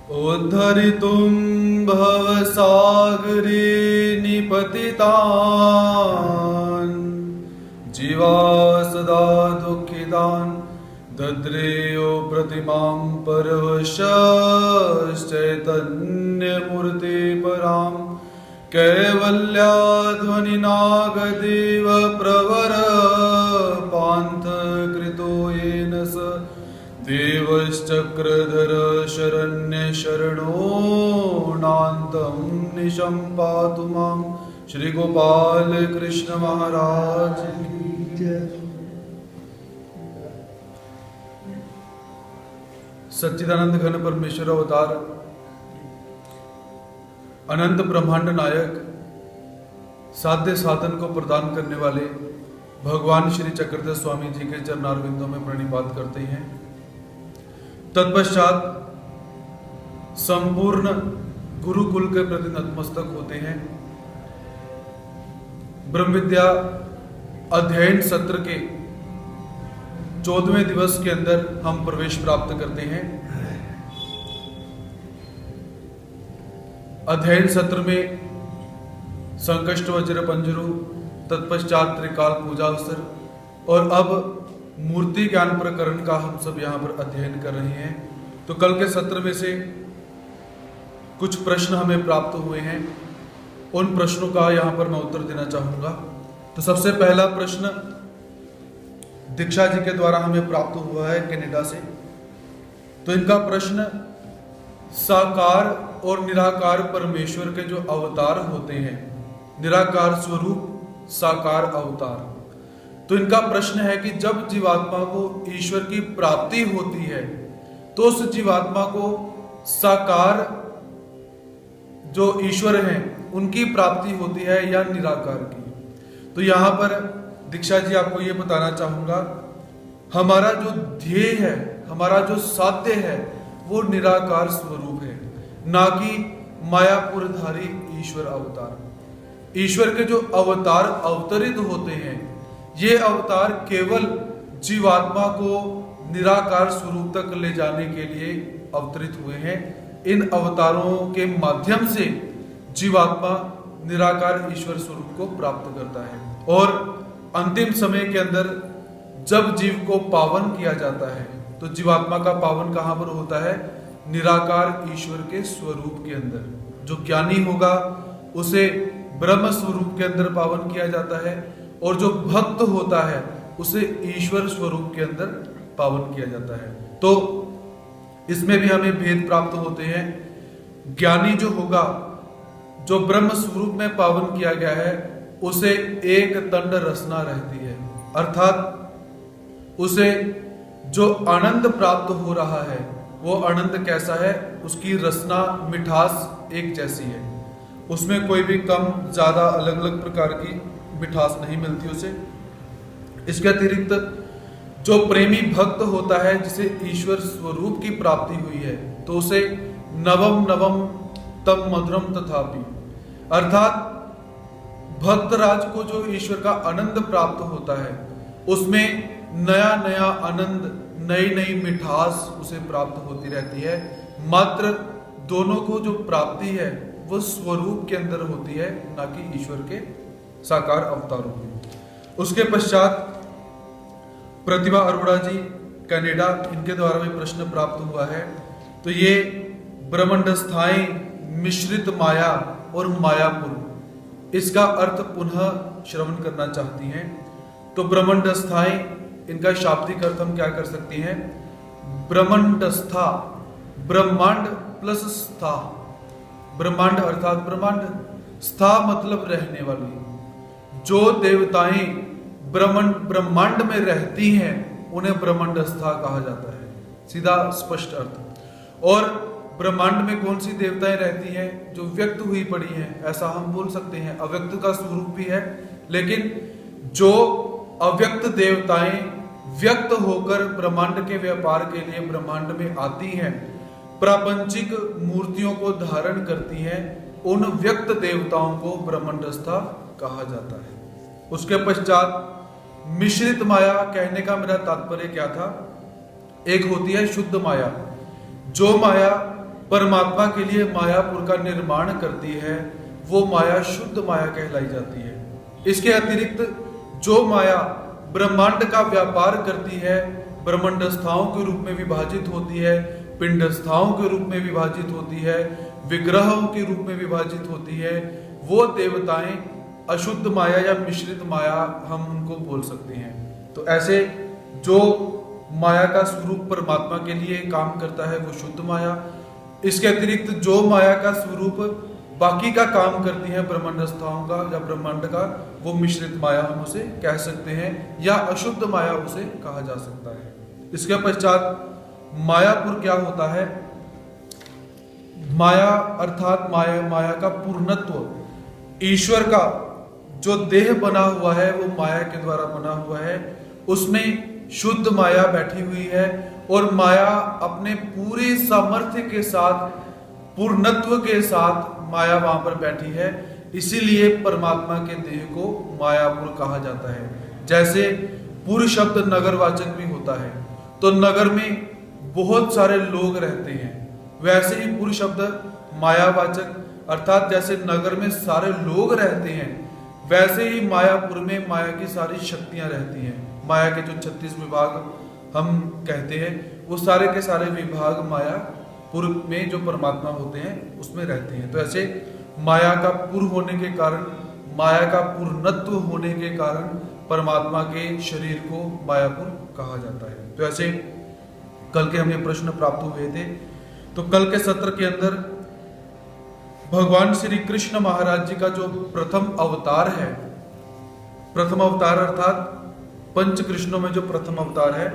उद्धरितुं भवसागरे निपतितान् जीवा सदा दुःखितान् दद्रेयो प्रतिमां परवशश्चैतन्यमूर्ति परां कैवल्याध्वनिनागदेव प्रवर पान्थकृतो येन स देवश्चक्रधर शरण्य शरणो नान्तं निशं पातु मां। श्री गोपाल कृष्ण महाराज की जय। सच्चिदानंद घन परमेश्वर अवतार, अनंत ब्रह्मांड नायक, साध्य साधन को प्रदान करने वाले भगवान श्री चक्रधर स्वामी जी के चरणारविंदों में प्रणिपात करते हैं। तत्पश्चात संपूर्ण गुरुकुल के प्रति नतमस्तक होते हैं। ब्रह्म विद्या अध्ययन सत्र के 14वें दिवस के अंदर हम प्रवेश प्राप्त करते हैं। अध्ययन सत्र में संकष्ट वज्र पंजरु, तत्पश्चात त्रिकाल पूजा अवसर और अब मूर्ति ज्ञान प्रकरण का हम सब यहाँ पर अध्ययन कर रहे हैं। तो कल के सत्र में से कुछ प्रश्न हमें प्राप्त हुए हैं, उन प्रश्नों का यहाँ पर मैं उत्तर देना चाहूंगा। तो सबसे पहला प्रश्न दीक्षा जी के द्वारा हमें प्राप्त हुआ है कनाडा से। तो इनका प्रश्न, साकार और निराकार परमेश्वर के जो अवतार होते हैं, निराकार स्वरूप साकार अवतार, तो इनका प्रश्न है कि जब जीवात्मा को ईश्वर की प्राप्ति होती है तो उस जीवात्मा को साकार जो ईश्वर हैं उनकी प्राप्ति होती है या निराकार की। तो यहां पर दीक्षा जी आपको ये बताना चाहूंगा, हमारा जो ध्येय है, हमारा जो साध्य है वो निराकार स्वरूप है, ना कि मायापुरधारी ईश्वर अवतार। ईश्वर के जो अवतार अवतरित होते हैं, ये अवतार केवल जीवात्मा को निराकार स्वरूप तक ले जाने के लिए अवतरित हुए हैं। इन अवतारों के माध्यम से जीवात्मा निराकार ईश्वर स्वरूप को प्राप्त करता है और अंतिम समय के अंदर जब जीव को पावन किया जाता है तो जीवात्मा का पावन कहां पर होता है? निराकार ईश्वर के स्वरूप के अंदर। जो ज्ञानी होगा उसे ब्रह्म स्वरूप के अंदर पावन किया जाता है और जो भक्त होता है उसे ईश्वर स्वरूप के अंदर पावन किया जाता है। तो इसमें भी हमें भेद प्राप्त होते हैं। ज्ञानी जो होगा, जो ब्रह्म स्वरूप में पावन किया गया है, उसे एक दंड रसना रहती है, अर्थात उसे जो आनंद प्राप्त हो रहा है वो आनंद कैसा है? उसकी रसना, मिठास एक जैसी है, उसमें कोई भी कम ज्यादा अलग अलग प्रकार की मिठास नहीं मिलती उसे। इसके अतिरिक्त जो प्रेमी भक्त होता है, जिसे ईश्वर स्वरूप की प्राप्ति हुई है, तो उसे नवम नवम तम मधुरम तथापि, अर्थात भक्तराज को जो ईश्वर का आनंद प्राप्त होता है उसमें नया नया आनंद, नई नई मिठास उसे प्राप्त होती रहती है। मात्र दोनों को जो प्राप्ति है वो स्वरूप के अंदर होती है, ना कि ईश्वर के साकार अवतारों में। उसके पश्चात प्रतिभा अरोड़ा जी कनाडा, इनके द्वारा भी प्रश्न प्राप्त हुआ है। तो ये ब्रह्मंडस्थाई, मिश्रित माया और मायापुर, इसका अर्थ पुनः श्रवण करना चाहती हैं। तो ब्रह्मंडस्थाई, इनका शाब्दिक अर्थ हम क्या कर सकते हैं? ब्रह्मंडस्था, ब्रह्मांड प्लस स्था, ब्रह्मांड अर्थात ब्रह्मांड, स्था मतलब रहने वाली। जो देवताएं ब्रह्मांड में रहती हैं उन्हें ब्रह्मांडस्था कहा जाता है, सीधा स्पष्ट अर्थ। और ब्रह्मांड में कौन सी देवताएं रहती हैं? जो व्यक्त हुई पड़ी हैं, ऐसा हम बोल सकते हैं। अव्यक्त का स्वरूप भी है, लेकिन जो अव्यक्त देवताएं व्यक्त होकर ब्रह्मांड के व्यापार के लिए ब्रह्मांड में आती हैं, प्रापंचिक मूर्तियों को धारण करती हैं, उन व्यक्त देवताओं को ब्रह्मांडस्था कहा जाता है। उसके पश्चात मिश्रित माया कहने का मेरा तात्पर्य क्या था? एक होती है शुद्ध माया, जो माया परमात्मा के लिए मायापुर का निर्माण करती है वो माया शुद्ध माया कहलाई जाती है। इसके अतिरिक्त जो माया ब्रह्मांड का व्यापार करती है, ब्रह्मांडस्थाओं के रूप में विभाजित होती है, पिंडस्थाओं के रूप में विभाजित होती है, विग्रहों के रूप में विभाजित होती है, वो देवताएं अशुद्ध माया या मिश्रित माया हम उनको बोल सकते हैं। तो ऐसे जो माया का स्वरूप परमात्मा के लिए काम करता है वो शुद्ध माया। इसके अतिरिक्त जो माया का स्वरूप बाकी का काम करती है ब्रह्मांडस्थाओं का या ब्रह्मांड का, वो मिश्रित माया हम उसे कह सकते हैं या अशुद्ध माया उसे कहा जा सकता है। इसके पश्चात मायापुर क्या होता है? माया अर्थात माया का पूर्णत्व, ईश्वर का जो देह बना हुआ है वो माया के द्वारा बना हुआ है, उसमें शुद्ध माया बैठी हुई है और माया अपने पूरे सामर्थ्य के साथ, पूर्णत्व के साथ माया वहां पर बैठी है। इसीलिए परमात्मा के देह को मायापुर कहा जाता है। जैसे पुर शब्द नगरवाचक भी होता है, तो नगर में बहुत सारे लोग रहते हैं, वैसे ही पुर शब्द मायावाचक, अर्थात जैसे नगर में सारे लोग रहते हैं वैसे ही मायापुर में माया की सारी शक्तियां रहती हैं। माया के जो 36 विभाग हम कहते हैं वो सारे के सारे विभाग मायापुर में जो परमात्मा होते हैं उसमें रहते हैं। तो ऐसे माया का पुर होने के कारण, माया का पूर्णत्व होने के कारण परमात्मा के शरीर को मायापुर कहा जाता है। तो ऐसे कल के हमें प्रश्न प्राप्त हुए थे। तो कल के सत्र के अंदर भगवान श्री कृष्ण महाराज जी का जो प्रथम अवतार है, प्रथम अवतार अर्थात पंच कृष्णों में जो प्रथम अवतार है,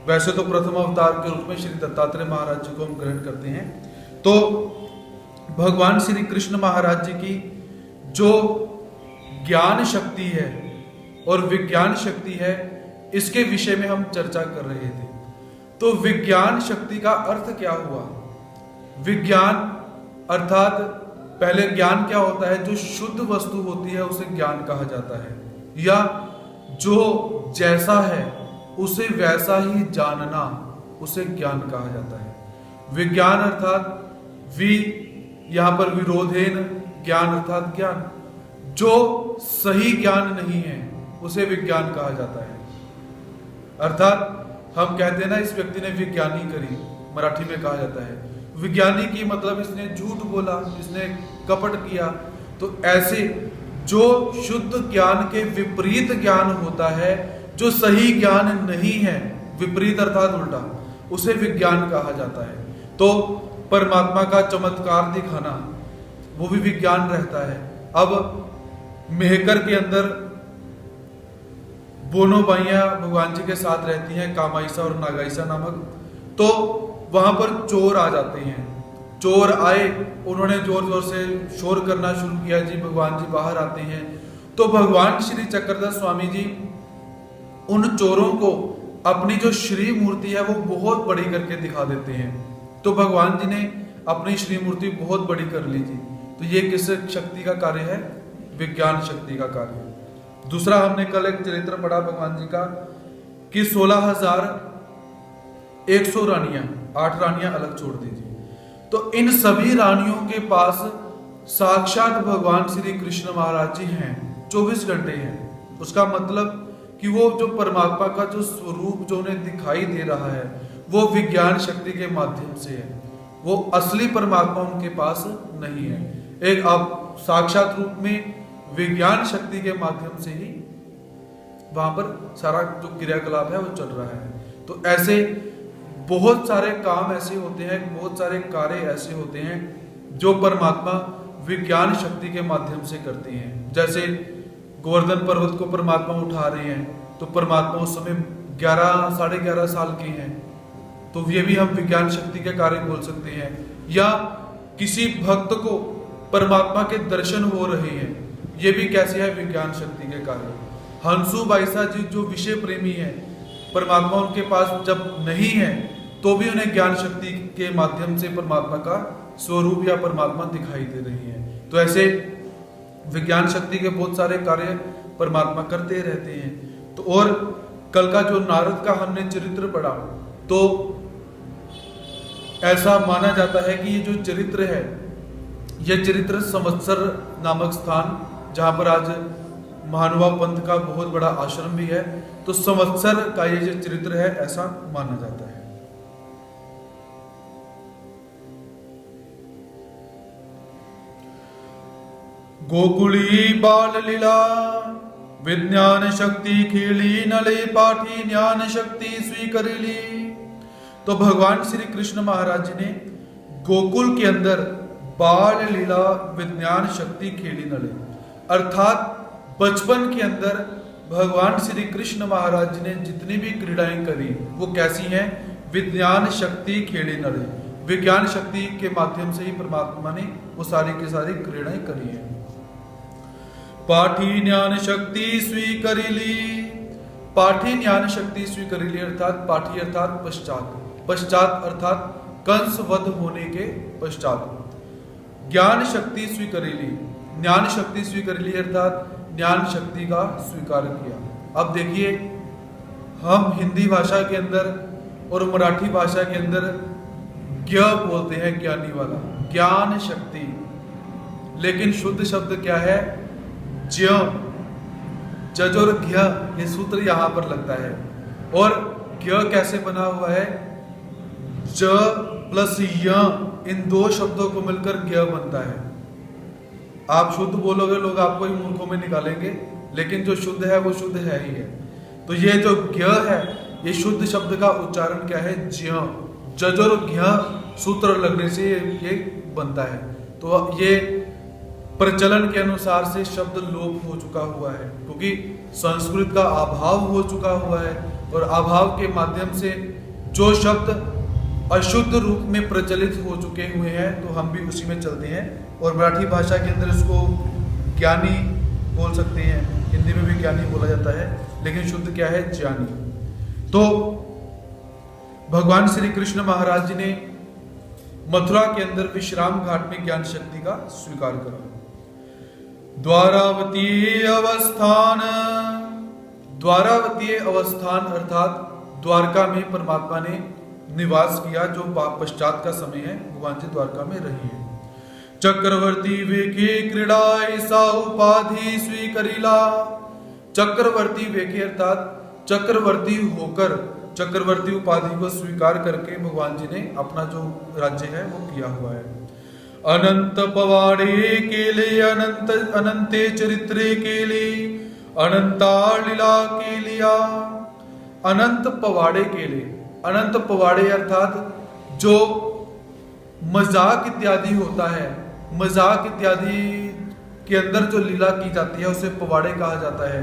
वैसे तो प्रथम अवतार के रूप में श्री दत्तात्रेय महाराज जी को हम ग्रहण करते हैं। तो भगवान श्री कृष्ण महाराज जी की जो ज्ञान शक्ति है और विज्ञान शक्ति है, इसके विषय में हम चर्चा कर रहे थे। तो विज्ञान शक्ति का अर्थ क्या हुआ? विज्ञान अर्थात पहले ज्ञान क्या होता है? जो शुद्ध वस्तु होती है उसे ज्ञान कहा जाता है, या जो जैसा है उसे वैसा ही जानना, उसे ज्ञान कहा जाता है। विज्ञान अर्थात यहां पर विरोधेन ज्ञान अर्थात ज्ञान, जो सही ज्ञान नहीं है उसे विज्ञान कहा जाता है। अर्थात हम कहते हैं ना, इस व्यक्ति ने विज्ञानी करी, मराठी में कहा जाता है विज्ञानी की मतलब इसने झूठ बोला, इसने कपट किया। तो ऐसे जो शुद्ध ज्ञान के विपरीत ज्ञान होता है, जो सही ज्ञान नहीं है, विपरीत अर्थात उल्टा, उसे विज्ञान कहा जाता है। तो परमात्मा का चमत्कार दिखाना वो भी विज्ञान रहता है। अब मेहकर के अंदर दोनों बाइयां भगवान जी के साथ रहती हैं, कामाईसा और नागाईसा नामक। तो वहां पर चोर आ जाते हैं। चोर आए, उन्होंने जोर जोर से शोर करना शुरू किया, जी भगवान जी बाहर आते हैं। तो भगवान श्री चक्रधर स्वामी जी उन चोरों को अपनी जो श्री मूर्ति है वो बहुत बड़ी करके दिखा देते हैं। तो भगवान जी ने अपनी श्री मूर्ति बहुत बड़ी कर ली जी। तो ये किस शक्ति का कार्य है? विज्ञान शक्ति का कार्य। दूसरा, हमने कल एक चरित्र पढ़ा भगवान जी का कि 16,100 रानियां, 8 रानियां अलग छोड़ दीजिए। तो इन सभी रानियों के पास साक्षात भगवान श्री कृष्ण महाराज जी हैं, 24 घंटे हैं। उसका मतलब कि वो जो परमात्मा का जो स्वरूप जो उन्हें दिखाई दे रहा है वो विज्ञान शक्ति के माध्यम से है, वो असली परमात्मा उनके पास नहीं है। एक आप साक्षात रूप में विज्ञान शक्ति के माध्यम से ही वहां पर सारा जो क्रियाकलाप है वो चल रहा है। तो ऐसे बहुत सारे काम ऐसे होते हैं, बहुत सारे कार्य ऐसे होते हैं जो परमात्मा विज्ञान शक्ति के माध्यम से करते हैं। जैसे गोवर्धन पर्वत को परमात्मा उठा रहे हैं, तो परमात्मा उस समय 11-11.5 साल के हैं, तो ये भी हम विज्ञान शक्ति के कार्य बोल सकते हैं। या किसी भक्त को परमात्मा के दर्शन हो रहे हैं, ये भी कैसे है? विज्ञान शक्ति के कार्य। हंसू बाईसा जी जो विषय प्रेमी है, परमात्मा उनके पास जब नहीं है तो भी उन्हें ज्ञान शक्ति के माध्यम से परमात्मा का स्वरूप या परमात्मा दिखाई दे रही है। तो ऐसे विज्ञान शक्ति के बहुत सारे कार्य परमात्मा करते रहते हैं। तो और कल का जो नारद का हमने चरित्र पढ़ा, तो ऐसा माना जाता है कि ये जो चरित्र है, यह चरित्र संवत्सर नामक स्थान, जहां पर आज महानुभाव पंथ का बहुत बड़ा आश्रम भी है, तो संवत्सर का ये जो चरित्र है ऐसा माना जाता है। गोकुली बाल लीला विज्ञान शक्ति खेली नले पाठी ज्ञान शक्ति स्वीकरिली। तो भगवान श्री कृष्ण महाराज जी ने गोकुल के अंदर बाल लीला विज्ञान शक्ति खेली नले, अर्थात बचपन के अंदर भगवान श्री कृष्ण महाराज जी ने जितनी भी क्रीड़ाएं करी वो कैसी हैं? विज्ञान शक्ति खेली नले, विज्ञान शक्ति के माध्यम से ही परमात्मा ने वो सारी की सारी क्रीड़ाएं करी हैं। पाठी ज्ञान शक्ति स्वीकरिली, पाठी ज्ञान शक्ति स्वीकरिली अर्थात पाठी अर्थात पश्चात, पश्चात अर्थात कंस वध होने के पश्चात। ज्ञान शक्ति स्वीकरिली, ज्ञान शक्ति स्वीकरिली अर्थात ज्ञान शक्ति का स्वीकार किया। अब देखिए, हम हिंदी भाषा के अंदर और मराठी भाषा के अंदर ज्ञ बोलते हैं, ज्ञानी वाला, ज्ञान शक्ति, लेकिन शुद्ध शब्द क्या है? ज्ञ, जज और ज्ञ, ये सूत्र यहां पर लगता है। और ज्ञ कैसे बना हुआ है? ज प्लस य, इन दो शब्दों को मिलकर ज्ञ बनता है। आप शुद्ध बोलोगे, लोग आपको ही मूर्खों में निकालेंगे, लेकिन जो शुद्ध है वो शुद्ध है ही है। तो ये जो ज्ञ है, ये शुद्ध शब्द का उच्चारण क्या है? ज्ञ, जज और ज्ञ सूत्र लगने से ये बनता है। तो ये प्रचलन के अनुसार से शब्द लोप हो चुका हुआ है, क्योंकि संस्कृत का अभाव हो चुका हुआ है, और अभाव के माध्यम से जो शब्द अशुद्ध रूप में प्रचलित हो चुके हुए हैं, तो हम भी उसी में चलते हैं। और मराठी भाषा के अंदर इसको ज्ञानी बोल सकते हैं, हिंदी में भी ज्ञानी बोला जाता है, लेकिन शुद्ध क्या है? ज्ञानी। तो भगवान श्री कृष्ण महाराज जी ने मथुरा के अंदर विश्राम घाट में ज्ञान शक्ति का स्वीकार करा। द्वारावती अवस्थान, द्वारावती अवस्थान अर्थात द्वारका में परमात्मा ने निवास किया, जो पश्चात का समय है, भगवान जी द्वारका में रही है। चक्रवर्ती वेके क्रीड़ा ऐसा उपाधि स्वीकरिला, चक्रवर्ती वेके अर्थात चक्रवर्ती होकर, चक्रवर्ती उपाधि को स्वीकार करके भगवान जी ने अपना जो राज्य है वो किया हुआ है। अनंत पवाड़े केले अनंत अनंते चरित्रे केले अनंता लीला के लिया। अनंत पवाड़े केले, अनंत पवाड़े अर्थात जो मजाक इत्यादि होता है, मजाक इत्यादि के अंदर जो लीला की जाती है उसे पवाड़े कहा जाता है।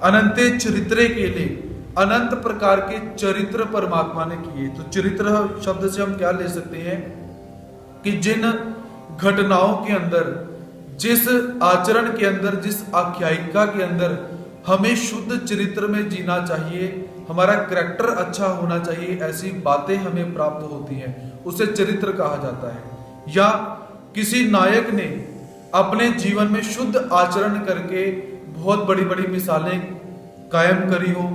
अनंते चरित्रे के लिए, अनंत प्रकार के चरित्र परमात्मा ने किए। तो चरित्र शब्द से हम क्या ले सकते हैं कि जिन घटनाओं के अंदर, जिस आचरण के अंदर, जिस आख्यायिका के अंदर हमें शुद्ध चरित्र में जीना चाहिए, हमारा कैरेक्टर अच्छा होना चाहिए, ऐसी बातें हमें प्राप्त होती हैं, उसे चरित्र कहा जाता है। या किसी नायक ने अपने जीवन में शुद्ध आचरण करके बहुत बड़ी बड़ी मिसालें कायम करी हो,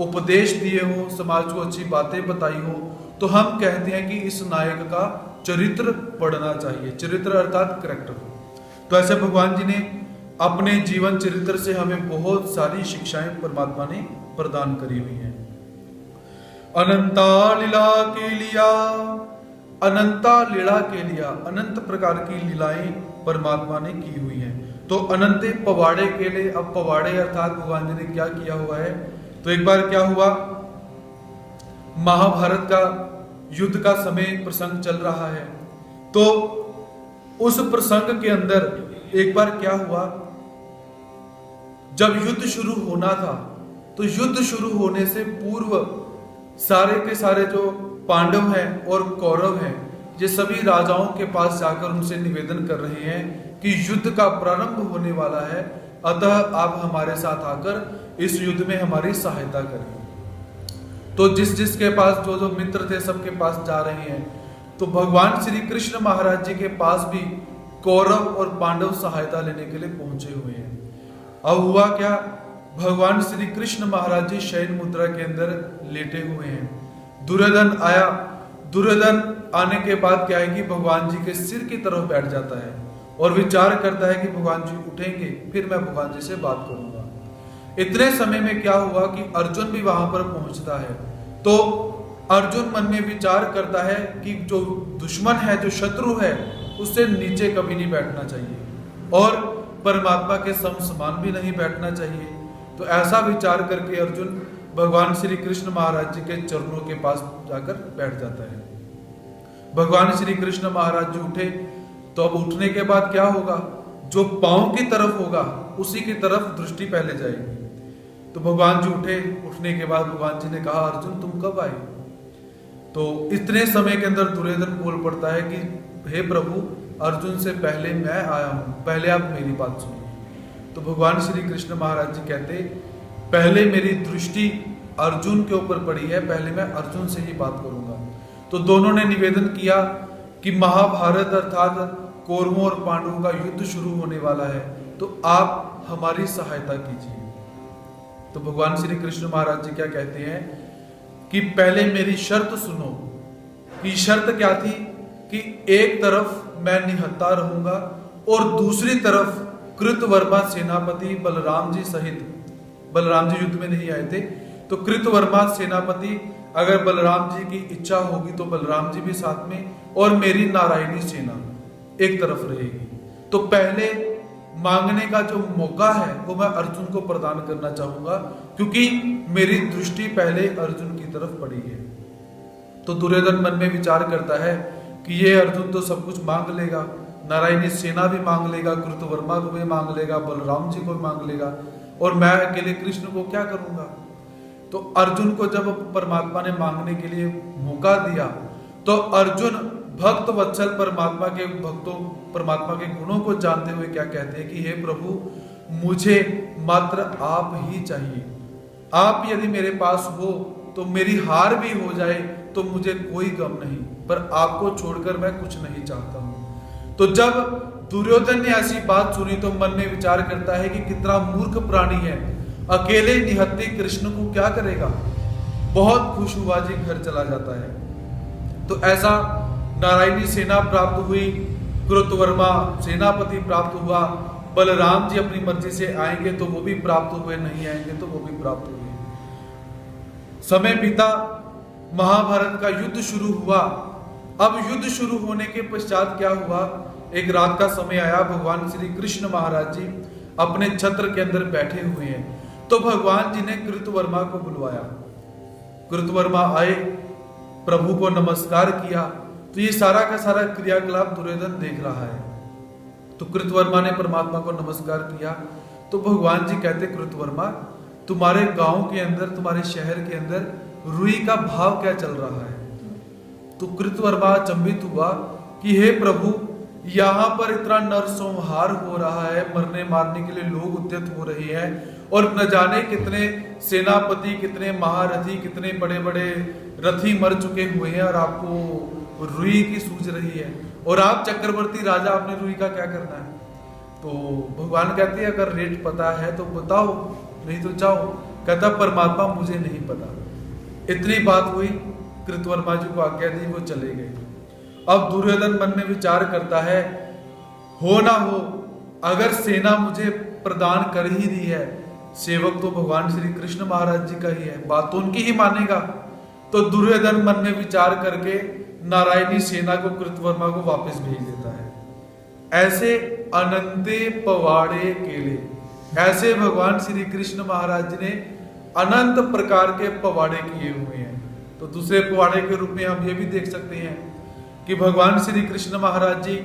उपदेश दिए हो, समाज को अच्छी बातें बताई हो, तो हम कहते हैं कि इस नायक का चरित्र पढ़ना चाहिए। चरित्र अर्थात कैरेक्टर। तो ऐसे भगवान जी ने अपने जीवन चरित्र से हमें बहुत सारी शिक्षाएं परमात्मा ने प्रदान करी हुई हैं। अनंता लीला के लिया, अनंता लीला के लिया, अनंत प्रकार की लीलाएं परमात्मा ने की हुई हैं। तो अनंत पवाड़े के लिए, अब पवाड़े अर्थात भगवान जी ने क्या किया हुआ है? तो एक बार क्या हुआ, महाभारत का युद्ध का समय प्रसंग चल रहा है, तो उस प्रसंग के अंदर एक बार क्या हुआ, जब युद्ध शुरू होना था, तो युद्ध शुरू होने से पूर्व सारे के सारे जो पांडव हैं और कौरव हैं, ये सभी राजाओं के पास जाकर उनसे निवेदन कर रहे हैं कि युद्ध का प्रारंभ होने वाला है, अतः आप हमारे साथ आकर इस युद्ध में हमारी सहायता करें। तो जिस जिसके पास जो जो मित्र थे सबके पास जा रहे हैं, तो भगवान श्री कृष्ण महाराज जी के पास भी कौरव और पांडव सहायता लेने के लिए पहुंचे हुए हैं। अब हुआ क्या, भगवान श्री कृष्ण महाराज जी शयन मुद्रा के अंदर लेटे हुए हैं। दुर्योधन आया, दुर्योधन आने के बाद क्या है कि भगवान जी के सिर की तरफ बैठ जाता है और विचार करता है कि भगवान जी उठेंगे फिर मैं भगवान जी से बात करूंगा। इतने समय में क्या हुआ कि अर्जुन भी वहां पर पहुंचता है। तो अर्जुन मन में विचार करता है कि जो दुश्मन है, जो शत्रु है, उससे नीचे कभी नहीं बैठना चाहिए और परमात्मा के समान भी नहीं बैठना चाहिए। तो ऐसा विचार करके अर्जुन भगवान श्री कृष्ण महाराज जी के चरणों के पास जाकर बैठ जाता है। भगवान श्री कृष्ण महाराज जी उठे तो अब उठने के बाद क्या होगा, जो पांव की तरफ होगा उसी की तरफ दृष्टि पहले जाएगी। तो भगवान जी उठे, उठने के बाद भगवान जी ने कहा अर्जुन तुम कब आए? तो इतने समय के अंदर दुर्योधन बोल पड़ता है कि हे प्रभु, अर्जुन से पहले मैं आया हूं, पहले आप मेरी बात सुनिए। तो भगवान श्री कृष्ण महाराज जी कहते पहले मेरी दृष्टि अर्जुन के ऊपर पड़ी है, पहले मैं अर्जुन से ही बात करूंगा। तो दोनों ने निवेदन किया कि महाभारत अर्थात कौरवों और पांडवों का युद्ध शुरू होने वाला है, तो आप हमारी सहायता कीजिए। तो भगवान श्री कृष्ण महाराज जी क्या कहते हैं कि पहले मेरी शर्त सुनो। कि शर्त क्या थी कि एक तरफ मैं निहत्था रहूंगा और दूसरी तरफ कृतवर्मा सेनापति बलराम जी सहित, बलराम जी युद्ध में नहीं आए थे, तो कृतवर्मा सेनापति अगर बलराम जी की इच्छा होगी तो बलराम जी भी साथ में, और मेरी नारायणी सेना एक तरफ रहेगी। तो पहले मांगने का जो मौका है वो मैं अर्जुन को प्रदान करना चाहूंगा, क्योंकि मेरी दृष्टि पहले अर्जुन की तरफ पड़ी है। तो दुर्योधन मन में विचार करता है कि ये अर्जुन तो सब कुछ मांग लेगा, नारायणी सेना भी मांग लेगा, कृतवर्मा को भी मांग लेगा, बलराम जी को भी मांग लेगा, और मैं अकेले कृष्ण को क्या करूंगा। तो अर्जुन को जब परमात्मा ने मांगने के लिए मौका दिया तो अर्जुन भक्त वत्सल परमात्मा के भक्तों, परमात्मा के गुणों को जानते हुए क्या कहते हैं कि हे प्रभु, मुझे मात्र आप ही चाहिए। आप यदि मेरे पास हो तो मेरी हार भी हो जाए तो मुझे कोई गम नहीं, पर आपको छोड़कर मैं कुछ नहीं चाहता हूं। तो जब दुर्योधन ने ऐसी बात सुनी तो मन में विचार करता है कि कितना मूर्ख प्राणी है, अकेले निहत्थे कृष्ण को क्या करेगा। बहुत खुश हुआ जी घर चला जाता है। तो ऐसा नारायणी सेना प्राप्त हुई, कृतवर्मा सेनापति प्राप्त हुआ, बलराम जी अपनी मर्जी से आएंगे तो वो भी प्राप्त हुए, नहीं आएंगे तो वो भी प्राप्त हुए। समय बीता, महाभारत का युद्ध शुरू हुआ। अब युद्ध शुरू होने के पश्चात क्या हुआ, एक रात का समय आया, भगवान श्री कृष्ण महाराज जी अपने छत्र के अंदर बैठे हुए हैं। तो भगवान जी ने कृतवर्मा को बुलवाया। कृतवर्मा आए, प्रभु को नमस्कार किया। तो ये सारा का सारा क्रियाकलाप दुर्योधन देख रहा है। तो कृतवर्मा ने परमात्मा को नमस्कार किया। तो भगवान जी कहते कृतवर्मा, तुम्हारे गांव के अंदर, तुम्हारे शहर के अंदर रुई का भाव क्या चल रहा है। तो कृतवर्मा अचंभित हुआ कि हे प्रभु, यहाँ पर इतना नरसंहार हो रहा है, मरने मारने के लिए लोग उद्यत हो रहे हैं, और न जाने कितने सेनापति, कितने महारथी, कितने बड़े बड़े रथी मर चुके हुए हैं, और आपको रुई की सूझ रही है, और आप चक्रवर्ती राजा, आपने रुई का क्या करना है। तो भगवान कहते हैं अगर रेट पता है तो बताओ, नहीं तो जाओ। कहता परमात्मा मुझे नहीं पता। इतनी बात हुई, कृतवर्मा जी को आज्ञा दी, वो चले गए। अब दुर्योधन मन में विचार करता है, हो ना हो, अगर सेना मुझे प्रदान कर ही दी है, सेवक तो भगवान श्री कृष्ण महाराज जी का ही है, बात तो उनकी ही मानेगा। तो दुर्योधन मन में विचार करके नारायणी सेना को, कृतवर्मा को वापस भेज देता है। ऐसे अनंते पवाड़े केले, ऐसे भगवान श्री कृष्ण महाराज जी ने अनंत प्रकार के पवाड़े किए हुए हैं। तो दूसरे पवाड़े के रूप में हम ये भी देख सकते हैं कि भगवान श्री कृष्ण महाराज जी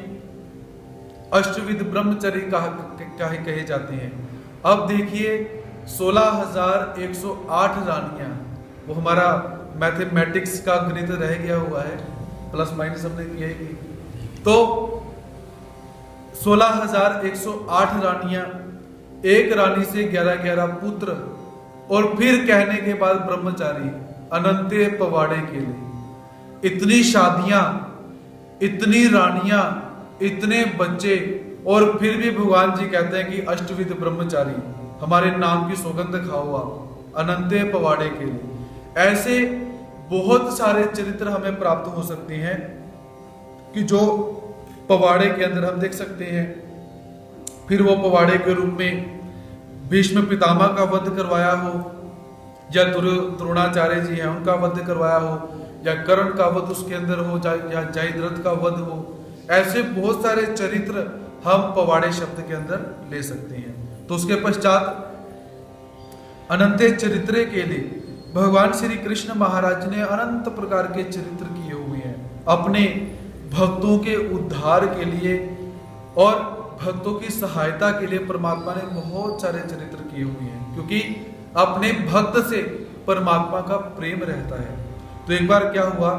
अष्टविध ब्रह्मचर्य कहे जाते हैं। अब देखिए 16,108 रानियां, वो हमारा मैथमेटिक्स का गणित रह गया हुआ है, प्लस माइनस हमने किया ही नहीं। तो 16,108 रानियां, एक रानी से 11-11 पुत्र, और फिर कहने के बाद ब्रह्मचारी, अनंते पवाड़े के लिए इतनी शादियां, इतनी रानियां, इतने बच्चे, और फिर भी भगवान जी कहते हैं कि अष्टविध ब्रह्मचारी, हमारे नाम की सौगंध खाओ आप, अनंते पवाड़े के लिए। ऐसे बहुत सारे चरित्र हमें प्राप्त हो सकते हैं कि जो पवाड़े के अंदर हम देख सकते हैं। फिर वो पवाड़े के रूप में भीष्म पितामह का वध करवाया हो, या द्रोणाचार्य जी हैं उनका वध करवाया हो, या कर्ण का वध उसके अंदर हो, या जयद्रथ का वध हो। ऐसे बहुत सारे चरित्र हम पवाड़े शब्द के अंदर ले सकते हैं। तो उसके पश्चात अनंत चरित्रे के लिए भगवान श्री कृष्ण महाराज ने अनंत प्रकार के चरित्र किए हुए हैं अपने भक्तों के उद्धार के लिए और भक्तों की सहायता के लिए। परमात्मा ने बहुत सारे चरित्र किए हुए हैं क्योंकि अपने भक्त से परमात्मा का प्रेम रहता है। तो एक बार क्या हुआ,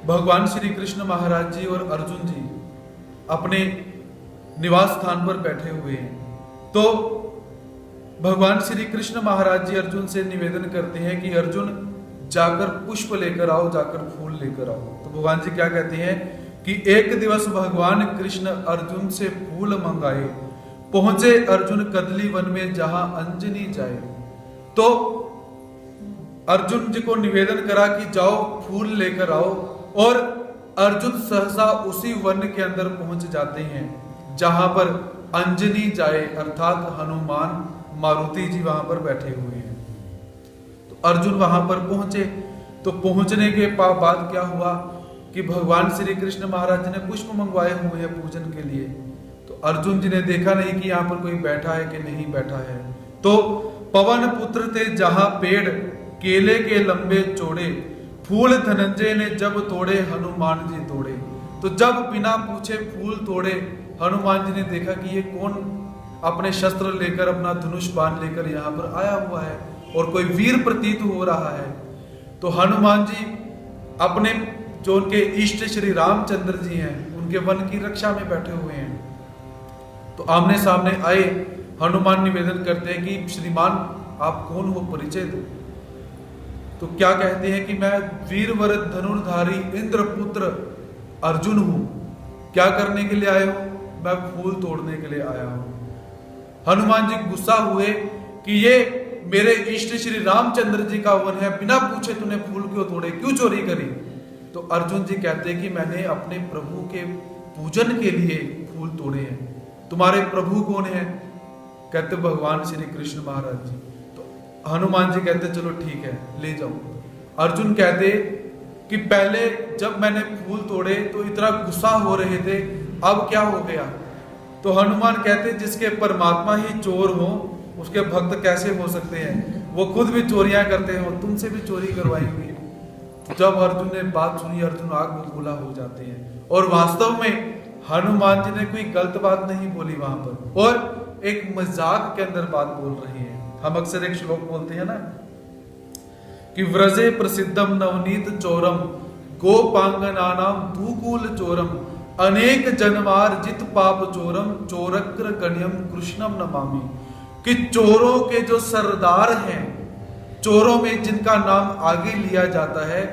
भगवान श्री कृष्ण महाराज जी और अर्जुन जी अपने निवास स्थान पर बैठे हुए हैं। तो भगवान श्री कृष्ण महाराज जी अर्जुन से निवेदन करते हैं कि अर्जुन जाकर पुष्प लेकर आओ, जाकर फूल लेकर आओ। तो भगवान जी क्या कहते हैं कि एक दिवस भगवान कृष्ण अर्जुन से फूल मंगाए, पहुंचे अर्जुन कदली वन में जहां अंजनी जाए। तो अर्जुन जी को निवेदन करा कि जाओ फूल लेकर आओ, और अर्जुन सहसा उसी वन के अंदर पहुंच जाते हैं जहां पर अंजनी जाए, अर्थात हनुमान मारुति जी वहां पर बैठे हुए हैं। तो अर्जुन वहां पर पहुंचे। तो पहुंचने के बाद क्या हुआ कि भगवान श्री कृष्ण महाराज जी ने पुष्प मंगवाए हुए हैं पूजन के लिए। तो अर्जुन जी ने देखा नहीं कि यहाँ पर कोई बैठा है कि नहीं बैठा है। तो पवन पुत्र थे जहां पेड़ केले के लंबे चौड़े, फूल धनंजय ने जब तोड़े हनुमान जी तोड़े। तो जब बिना पूछे फूल तोड़े, हनुमान जी ने देखा कि ये कौन अपने शस्त्र लेकर, अपना धनुष बाण लेकर यहाँ पर आया हुआ है और कोई वीर प्रतीत हो रहा है। तो हनुमान जी अपने जो उनके इष्ट श्री रामचंद्र जी हैं उनके वन की रक्षा में बैठे हुए हैं। तो आमने सामने आए, हनुमान निवेदन करते हैं कि श्रीमान आप कौन हो, परिचय दो। तो क्या कहते हैं कि मैं वीरवर धनुर्धारी इंद्रपुत्र अर्जुन हूं। क्या करने के लिए आए हो? मैं फूल तोड़ने के लिए आया हूं। हनुमान जी गुस्सा हुए कि ये मेरे इष्ट श्री रामचंद्र जी का वन है, बिना पूछे तूने फूल क्यों तोड़े, क्यों चोरी करी? तो अर्जुन जी कहते हैं कि मैंने अपने प्रभु के पूजन के लिए फूल तोड़े हैं। तुम्हारे प्रभु कौन है? कहते भगवान श्री कृष्ण महाराज जी। तो हनुमान जी कहते चलो ठीक है ले जाओ। अर्जुन कहते कि पहले जब मैंने फूल तोड़े तो इतना गुस्सा हो रहे थे, अब क्या हो गया? तो हनुमान कहते जिसके परमात्मा ही चोर हो उसके भक्त कैसे हो सकते हैं? वो खुद भी चोरियां करते हो, तुमसे भी चोरी करवाई हुई। जब अर्जुन ने बात सुनी, अर्जुन आग बबूला हो जाते हैं। और वास्तव में हनुमान जी ने कोई गलत बात नहीं बोली वहां पर, और एक मजाक के अंदर बात बोल रही है। हम अक्सर एक श्लोक बोलते हैं ना कि व्रजे प्रसिद्धम नवनीत चोरम गोपांगनानाम दुकूल चोरम अनेक जनवार जित पाप चोरम चोरक्र गण्यम कृष्णम नमामि। कि चोरों के जो सरदार हैं, चोरों में जिनका नाम आगे लिया जाता है,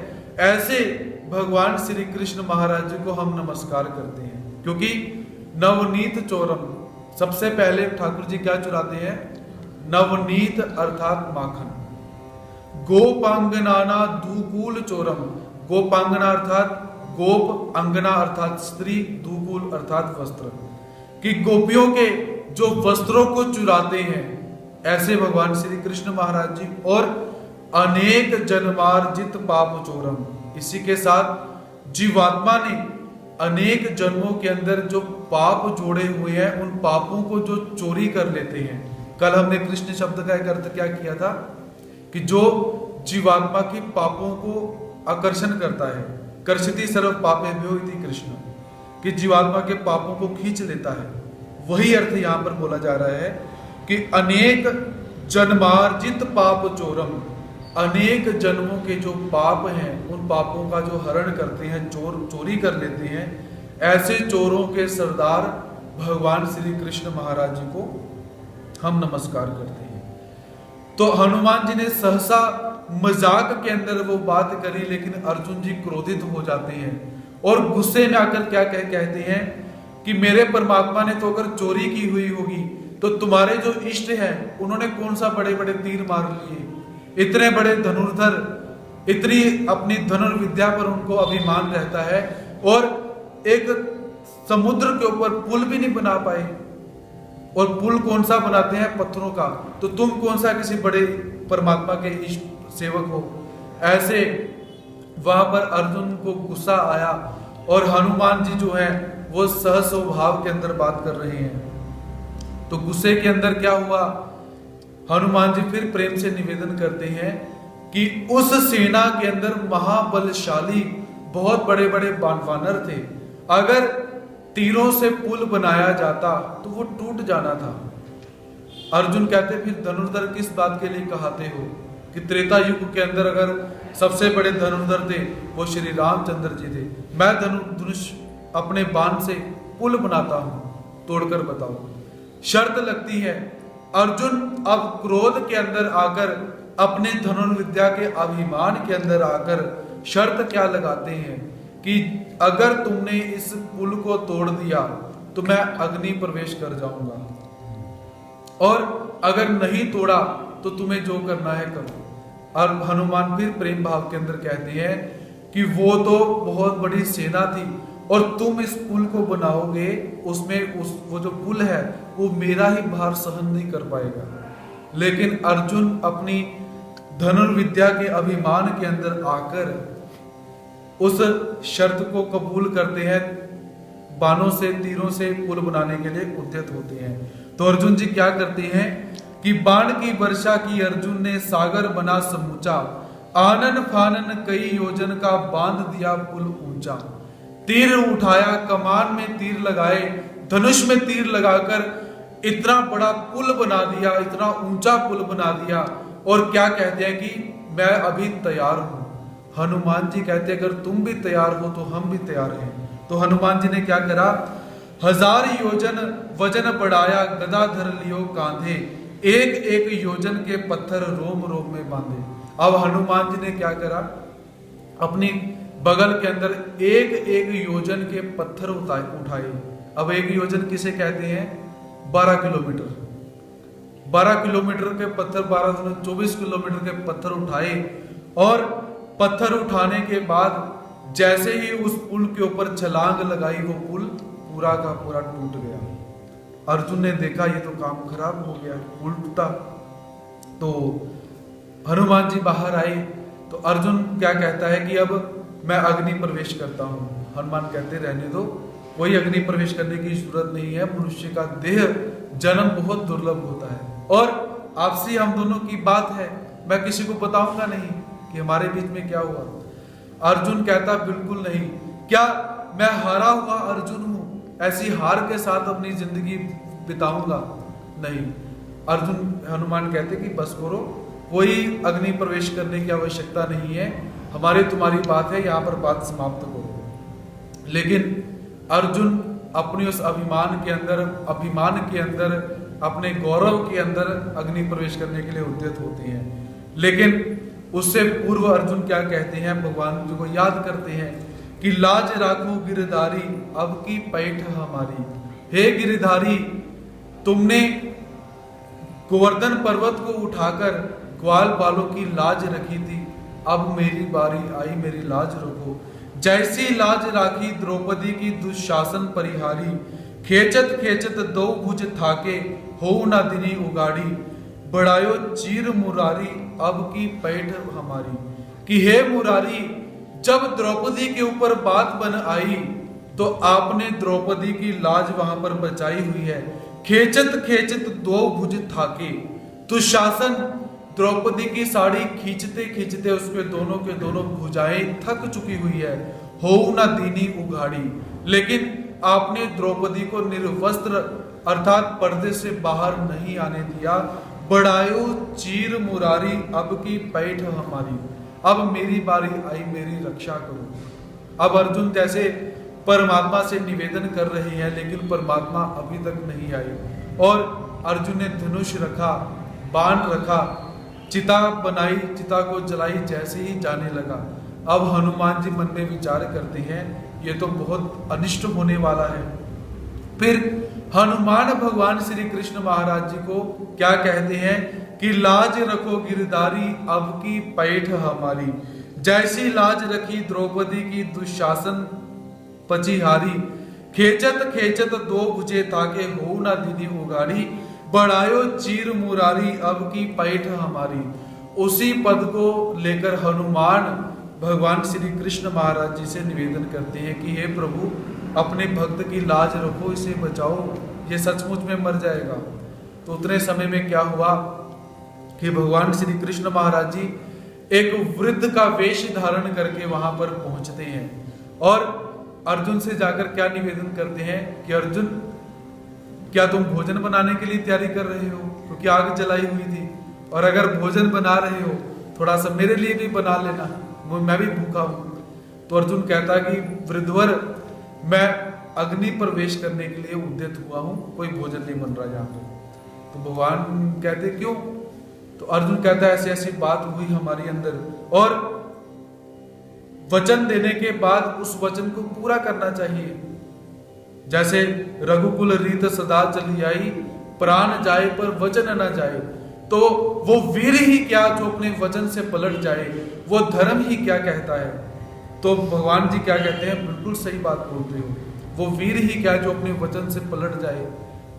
ऐसे भगवान श्री कृष्ण महाराज जी को हम नमस्कार करते हैं। क्योंकि नवनीत चोरम, सबसे पहले ठाकुर जी क्या चुराते हैं? नवनीत अर्थात माखन। गोपांगनाना दुकूल चोरम, गोपांगना अर्थात गोप, अंगना अर्थात स्त्री, दुकूल अर्थात वस्त्र। कि गोपियों के जो वस्त्रों को चुराते हैं, ऐसे भगवान श्री कृष्ण महाराज जी। और अनेक जन्मार्जित पाप चोरम, इसी के साथ जीवात्मा ने अनेक जन्मों के अंदर जो पाप जोड़े हुए हैं, उन पापों को जो चोरी कर लेते हैं। कल हमने कृष्ण शब्द का एक अर्थ क्या किया था कि जो जीवात्मा की पापों को आकर्षण करता है, कर्षति सर्व पापेभ्यो इति कृष्ण, कि जीवात्मा के पापों को खींच लेता है। वही अर्थ यहां पर बोला जा रहा है कि अनेक जन्मार्जित पाप चोरम, अनेक जन्मों के जो पाप हैं उन पापों का जो हरण करते हैं, चोरी कर लेते हैं, ऐसे चोरों के सरदार भगवान श्री कृष्ण महाराज जी को हम नमस्कार करते हैं। तो हनुमान जी ने सहसा मजाक के अंदर वो बात करी, लेकिन अर्जुन जी क्रोधित हो जाते हैं और गुस्से में आकर क्या कहते हैं कि मेरे परमात्मा ने तो अगर चोरी की हुई होगी तो तुम्हारे जो इष्ट हैं उन्होंने कौन सा बड़े बड़े तीर मार लिए, इतने बड़े धनुर्धर इतनी अपनी धनुर्विद्या पर उनको अभिमान रहता है, और एक समुद्र के ऊपर पुल भी नहीं बना पाए। और पुल कौन सा बनाते हैं? पत्थरों का। तो तुम कौन सा किसी बड़े परमात्मा के इष्ट सेवक हो? ऐसे वहां पर अर्जुन को गुस्सा आया, और हनुमान जी जो है वो सहस्वभाव के अंदर बात कर रहे हैं। तो गुस्से के अंदर क्या हुआ, हनुमान जी फिर प्रेम से निवेदन करते हैं कि उस सेना के अंदर महाबलशाली बहुत बड़े बड़े वानर थे, अगर तीरों से पुल बनाया जाता तो वो टूट जाना था। अर्जुन कहते फिर धनुर्धर किस बात के लिए कहते हो कि त्रेता युग के अंदर अगर सबसे बड़े धनुर्धर थे वो श्री रामचंद्र जी थे, मैं धनुष अपने बाण से पुल बनाता हूं, तोड़कर बताओ। शर्त लगती है। अर्जुन अब क्रोध के अंदर आकर, अपने धनुर्विद्या के अभिमान के अंदर आकर शर्त क्या लगाते हैं कि अगर तुमने इस पुल को तोड़ दिया तो मैं अग्नि प्रवेश कर जाऊंगा, और अगर नहीं तोड़ा तो तुम्हें जो करना है करो। और हनुमान फिर प्रेम भाव के अंदर कहते हैं कि वो तो बहुत बड़ी सेना थी, और तुम इस पुल को बनाओगे, उसमें वो जो पुल है वो मेरा ही भार सहन नहीं कर पाएगा। लेकिन अर्जुन अपनी धनुर्विद्या के अभिमान के अंदर आकर उस शर्त को कबूल करते हैं, बाणों से तीरों से पुल बनाने के लिए उद्यत होते हैं। तो अर्जुन जी क्या करते हैं कि बाण की वर्षा की अर्जुन ने, सागर बना समूचा, आनन फानन कई योजन का, बांध दिया पुल ऊंचा। तीर उठाया, कमान में तीर लगाए, धनुष में तीर लगाकर इतना बड़ा पुल बना दिया, इतना ऊंचा पुल बना दिया। और क्या कहते हैं कि मैं अभी तैयार हूं। हनुमान जी कहते हैं अगर तुम भी तैयार हो तो हम भी तैयार हैं। तो हनुमान जी ने क्या करा, 1000 योजन वजन बढ़ाया, गदा धर लियो कांधे, एक एक योजन के पत्थर रोम रोम में बांधे। अब हनुमान जी ने क्या करा, अपनी बगल के अंदर एक एक योजन के पत्थर उठाए। अब एक योजन किसे कहते हैं? 12 किलोमीटर। 12 किलोमीटर के पत्थर, 24 किलोमीटर के पत्थर उठाए, और पत्थर उठाने के बाद जैसे ही उस पुल के ऊपर छलांग लगाई, वो पुल पूरा का पूरा टूट गया। अर्जुन ने देखा ये तो काम खराब हो गया, पुल टूटा। तो हनुमान जी बाहर आए, तो अर्जुन क्या कहता है कि अब मैं अग्नि प्रवेश करता हूं। हनुमान कहते रहने दो, कोई अग्नि प्रवेश करने की जरूरत नहीं है, मनुष्य का देह जन्म बहुत दुर्लभ होता है, और आपसी हम दोनों की बात है, मैं किसी को बताऊंगा नहीं कि हमारे बीच में क्या हुआ। अर्जुन कहता बिल्कुल नहीं, क्या मैं हारा हुआ अर्जुन हूं, ऐसी हार के साथ अपनी जिंदगी बिताऊंगा? नहीं। अर्जुन हनुमान कहते कि बस करो, कोई अग्नि प्रवेश करने की आवश्यकता नहीं है, हमारी तुम्हारी बात है, यहां पर बात समाप्त करो। लेकिन अर्जुन अपनी उस अभिमान के अंदर अपने गौरव के अंदर अग्नि प्रवेश करने के लिए उद्यत होते हैं। लेकिन उससे पूर्व अर्जुन क्या कहते हैं, भगवान जी को याद करते हैं कि लाज राखो गिरधारी, अब की पैठ हमारी। हे गिरधारी, तुमने गोवर्धन पर्वत को उठाकर ग्वाल बालों की लाज रखी थी, अब मेरी बारी आई, मेरी लाज रखो। जैसी लाज राखी द्रौपदी की दुशासन परिहारी, खेचत खेचत दो भुज थाके, हो न दिनी उगाड़ी, बढ़ायो चीर मुरारी, अब की पैठ हमारी। कि हे मुरारी, जब द्रौपदी के ऊपर बात बन आई तो आपने द्रौपदी की लाज वहां पर बचाई हुई है। खेचत खेचत दो भुज थाके, दुशासन द्रौपदी की साड़ी खींचते खींचते उसके दोनों के दोनों भुजाएं थक चुकी हुई है, हो न दीनी उघाड़ी। लेकिन आपने द्रौपदी को निर्वस्त्र अर्थात पर्दे से बाहर नहीं आने दिया। बढ़ायो चीर मुरारी, अब की पैठ हमारी, अब मेरी बारी आई, मेरी रक्षा करो। अब अर्जुन जैसे परमात्मा से निवेदन कर रहे हैं, लेकिन परमात्मा अभी तक नहीं आई, और अर्जुन ने धनुष रखा, बाण रखा, चिता बनाई, चिता को जलाई, जैसे ही जाने लगा। अब हनुमान जी मन में विचार करते हैं ये तो बहुत अनिष्ट होने वाला है। फिर हनुमान भगवान श्री कृष्ण महाराज जी को क्या कहते हैं कि लाज रखो गिरधारी, अब की पैठ हमारी। जैसी लाज रखी द्रौपदी की दुशासन पचिहारी, खेचत खेचत दो भुजे ताके हो ना दीदी उगाड़ी, बढ़ायो चीर मुरारी अब की पैठ हमारी। उसी पद को लेकर हनुमान भगवान श्री कृष्ण महाराज जी से निवेदन करते हैं कि हे प्रभु, अपने भक्त की लाज रखो, इसे बचाओ, ये सचमुच में मर जाएगा। तो उतने समय में क्या हुआ कि भगवान श्री कृष्ण महाराज जी एक वृद्ध का वेश धारण करके वहां पर पहुंचते हैं और अर्जुन से जाकर क्या निवेदन करते हैं कि अर्जुन, क्या तुम भोजन बनाने के लिए तैयारी कर रहे हो? क्योंकि आग जलाई हुई थी, और अगर भोजन बना रहे हो थोड़ा सा मेरे लिए भी बना लेना, मैं भी भूखा हूं। तो अर्जुन कहता कि वृद्धवर, मैं अग्नि प्रवेश करने के लिए उद्यत हुआ हूं, कोई भोजन नहीं बन रहा यहाँ पे। तो भगवान कहते क्यों? तो अर्जुन कहता है ऐसी ऐसी बात हुई हमारी अंदर, और वचन देने के बाद उस वचन को पूरा करना चाहिए। जैसे रघुकुल रीत सदा चली आई, प्राण जाए पर वचन न जाए। तो वो वीर ही क्या जो अपने वचन से पलट जाए, वो धर्म ही क्या कहता है। तो भगवान जी क्या कहते हैं, बिल्कुल सही बात बोलते हो, वो वीर ही क्या जो अपने वचन से पलट जाए।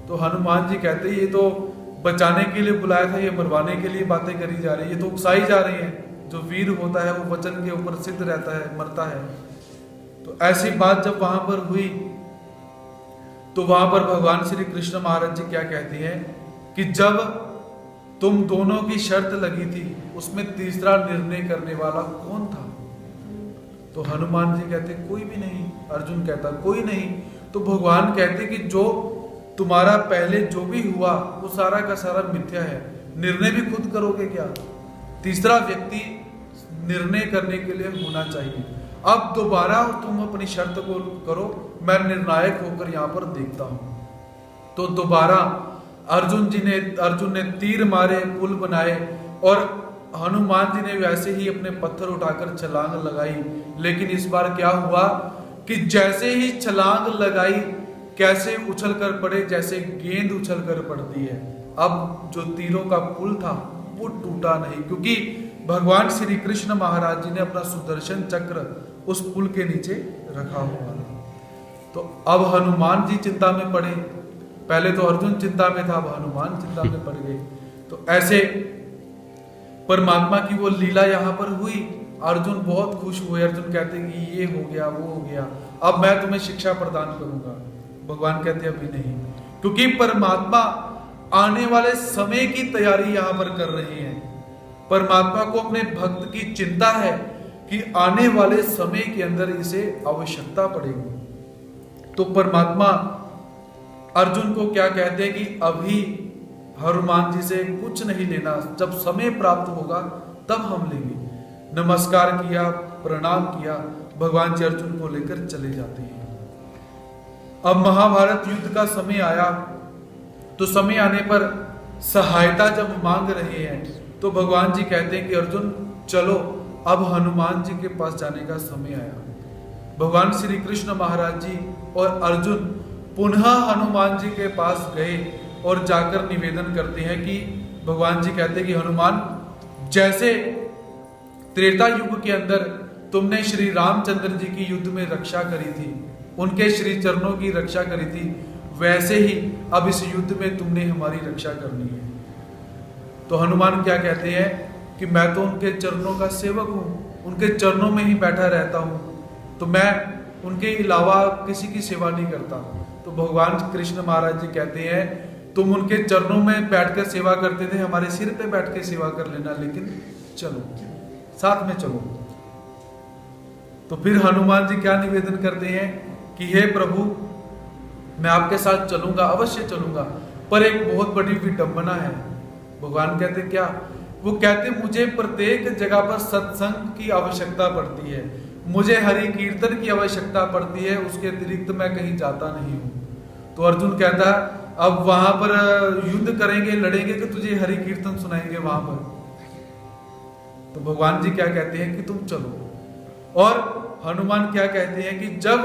तो हनुमान जी कहते हैं ये तो बचाने के लिए बुलाया था, ये मरवाने के लिए बातें करी जा रही है, ये तो उकसाई जा रही है। जो वीर होता है वो वचन के ऊपर सिद्ध रहता है, मरता है। तो ऐसी बात जब वहां पर हुई तो वहां पर भगवान श्री कृष्ण महाराज जी क्या कहते हैं कि जब तुम दोनों की शर्त लगी थी उसमें तीसरा निर्णय करने वाला कौन था? तो हनुमान जी कहते कोई भी नहीं। अर्जुन कहता कोई नहीं। तो भगवान कहते कि जो तुम्हारा पहले जो भी हुआ वो सारा का सारा मिथ्या है, निर्णय भी खुद करोगे क्या? तीसरा व्यक्ति निर्णय करने के लिए होना चाहिए। अब दोबारा तुम अपनी शर्त को करो, मैं निर्णायक होकर यहां पर देखता हूं। तो दोबारा अर्जुन ने तीर मारे, पुल बनाए, और हनुमान जी ने वैसे ही अपने पत्थर उठाकर छलांग लगाई। लेकिन इस बार क्या हुआ कि जैसे ही छलांग लगाई कैसे उछल कर पड़े, जैसे गेंद उछल कर पड़ती है। अब जो तीरों का पुल था वो टूटा नहीं, क्योंकि भगवान श्री कृष्ण महाराज जी ने अपना सुदर्शन चक्र उस पुल के नीचे रखा हुआ है। तो अब हनुमान जी चिंता में पड़े। पहले तो अर्जुन चिंता में था, अब हनुमान चिंता में पड़ गए। तो ऐसे परमात्मा की वो लीला यहाँ पर हुई। अर्जुन बहुत खुश हुए। अर्जुन कहते हैं कि ये हो गया, वो हो गया, अब मैं तुम्हें शिक्षा प्रदान करूंगा। भगवान कहते अभी नहीं, क्योंकि परमात्मा आने वाले समय की तैयारी यहां पर कर रहे हैं। परमात्मा को अपने भक्त की चिंता है कि आने वाले समय के अंदर इसे आवश्यकता पड़ेगी। तो परमात्मा अर्जुन को क्या कहते हैं कि अभी हनुमान जी से कुछ नहीं लेना, जब समय प्राप्त होगा तब हम लेंगे। नमस्कार किया, प्रणाम किया, भगवान जी अर्जुन को लेकर चले जाते हैं। अब महाभारत युद्ध का समय आया, तो समय आने पर सहायता जब मांग रहे हैं तो भगवान जी कहते हैं कि अर्जुन चलो, अब हनुमान जी के पास जाने का समय आया। भगवान श्री कृष्ण महाराज जी और अर्जुन पुनः हनुमान जी के पास गए और जाकर निवेदन करते हैं कि भगवान जी कहते हैं कि हनुमान, जैसे त्रेता युग के अंदर तुमने श्री रामचंद्र जी की युद्ध में रक्षा करी थी, उनके श्री चरणों की रक्षा करी थी, वैसे ही अब इस युद्ध में तुमने हमारी रक्षा करनी है। तो हनुमान क्या कहते हैं कि मैं तो उनके चरणों का सेवक हूं, उनके चरणों में ही बैठा रहता हूं, तो मैं उनके अलावा किसी की सेवा नहीं करता। तो भगवान कृष्ण महाराज जी कहते हैं तुम उनके चरणों में बैठकर सेवा करते थे, हमारे सिर पे बैठ के सेवा कर लेना, लेकिन चलो साथ में चलो। तो फिर हनुमान जी क्या निवेदन करते हैं कि हे प्रभु, मैं आपके साथ चलूंगा, अवश्य चलूंगा, पर एक बहुत बड़ी विडंबना है। भगवान कहते क्या? वो कहते मुझे प्रत्येक जगह पर सत्संग की आवश्यकता पड़ती है, मुझे हरि कीर्तन की आवश्यकता पड़ती है, उसके अतिरिक्त मैं कहीं जाता नहीं हूं। तो अर्जुन कहता अब वहां पर युद्ध करेंगे, लड़ेंगे कि तुझे हरि कीर्तन सुनाएंगे वहां पर? तो भगवान जी क्या कहते हैं कि तुम चलो। और हनुमान क्या कहते हैं कि जब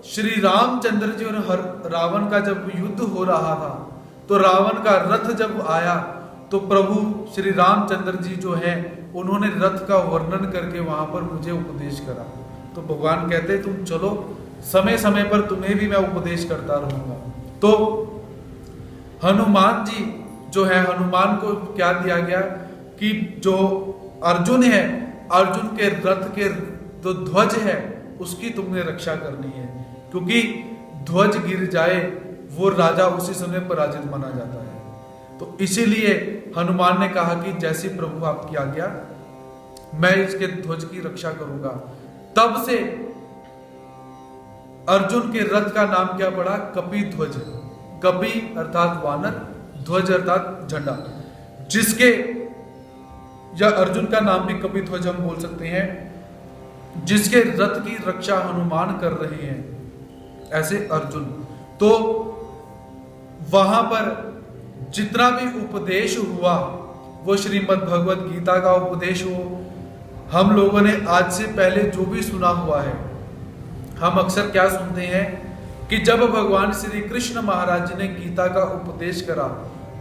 श्री रामचंद्र जी और रावण का जब युद्ध हो रहा था, तो रावण का रथ जब आया तो प्रभु श्री रामचंद्र जी जो हैं उन्होंने रथ का वर्णन करके वहां पर मुझे उपदेश करा। तो भगवान कहते तुम चलो, समय समय पर तुम्हें भी मैं उपदेश करता रहूंगा। तो हनुमान जी जो है, हनुमान को क्या दिया गया कि जो अर्जुन है, अर्जुन के रथ के जो ध्वज है उसकी तुमने रक्षा करनी है, क्योंकि ध्वज गिर जाए वो राजा उसी समय पराजित माना जाता है। तो इसीलिए हनुमान ने कहा कि जैसी प्रभु आपकी आज्ञा, मैं इसके ध्वज की रक्षा करूंगा। तब से अर्जुन के रथ का नाम क्या पड़ा? कपि ध्वज। कपि अर्थात वानर, ध्वज अर्थात झंडा, जिसके या अर्जुन का नाम भी कपि ध्वज हम बोल सकते हैं, जिसके रथ की रक्षा हनुमान कर रहे हैं, ऐसे अर्जुन। तो वहां पर जितना भी उपदेश हुआ वो श्रीमद् भगवत गीता का उपदेश हो, हम लोगों ने आज से पहले जो भी सुना हुआ है, हम अक्सर क्या सुनते हैं कि जब भगवान श्री कृष्ण महाराज जी ने गीता का उपदेश करा,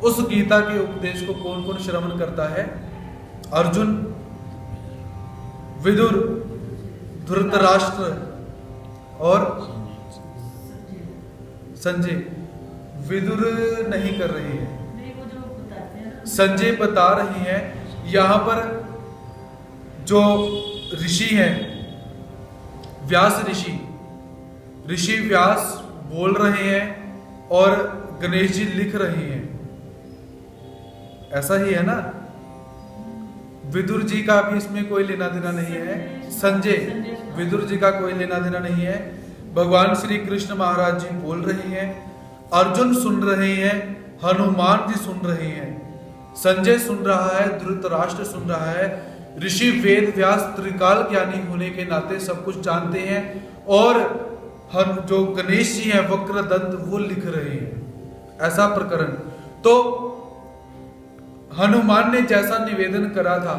उस गीता के उपदेश को कौन कौन श्रवण करता है? अर्जुन, विदुर, धृतराष्ट्र और संजय। विदुर नहीं कर रही है, संजय बता रही है। यहां पर जो ऋषि हैं, व्यास ऋषि, ऋषि व्यास बोल रहे हैं और गणेश जी लिख रहे हैं, ऐसा ही है ना। विदुर जी का भी इसमें कोई लेना देना नहीं है, संजय, विदुर जी का कोई लेना देना नहीं है। भगवान श्री कृष्ण महाराज जी बोल रहे हैं, अर्जुन सुन रहे हैं, हनुमान जी सुन रहे हैं, संजय सुन रहा है, धृतराष्ट्र सुन रहा है। ऋषि वेद व्यास त्रिकाल ज्ञानी होने के नाते सब कुछ जानते हैं, और जो गणेश जी हैं वक्रदंत, वो लिख रहे हैं, ऐसा प्रकरण। तो हनुमान ने जैसा निवेदन करा था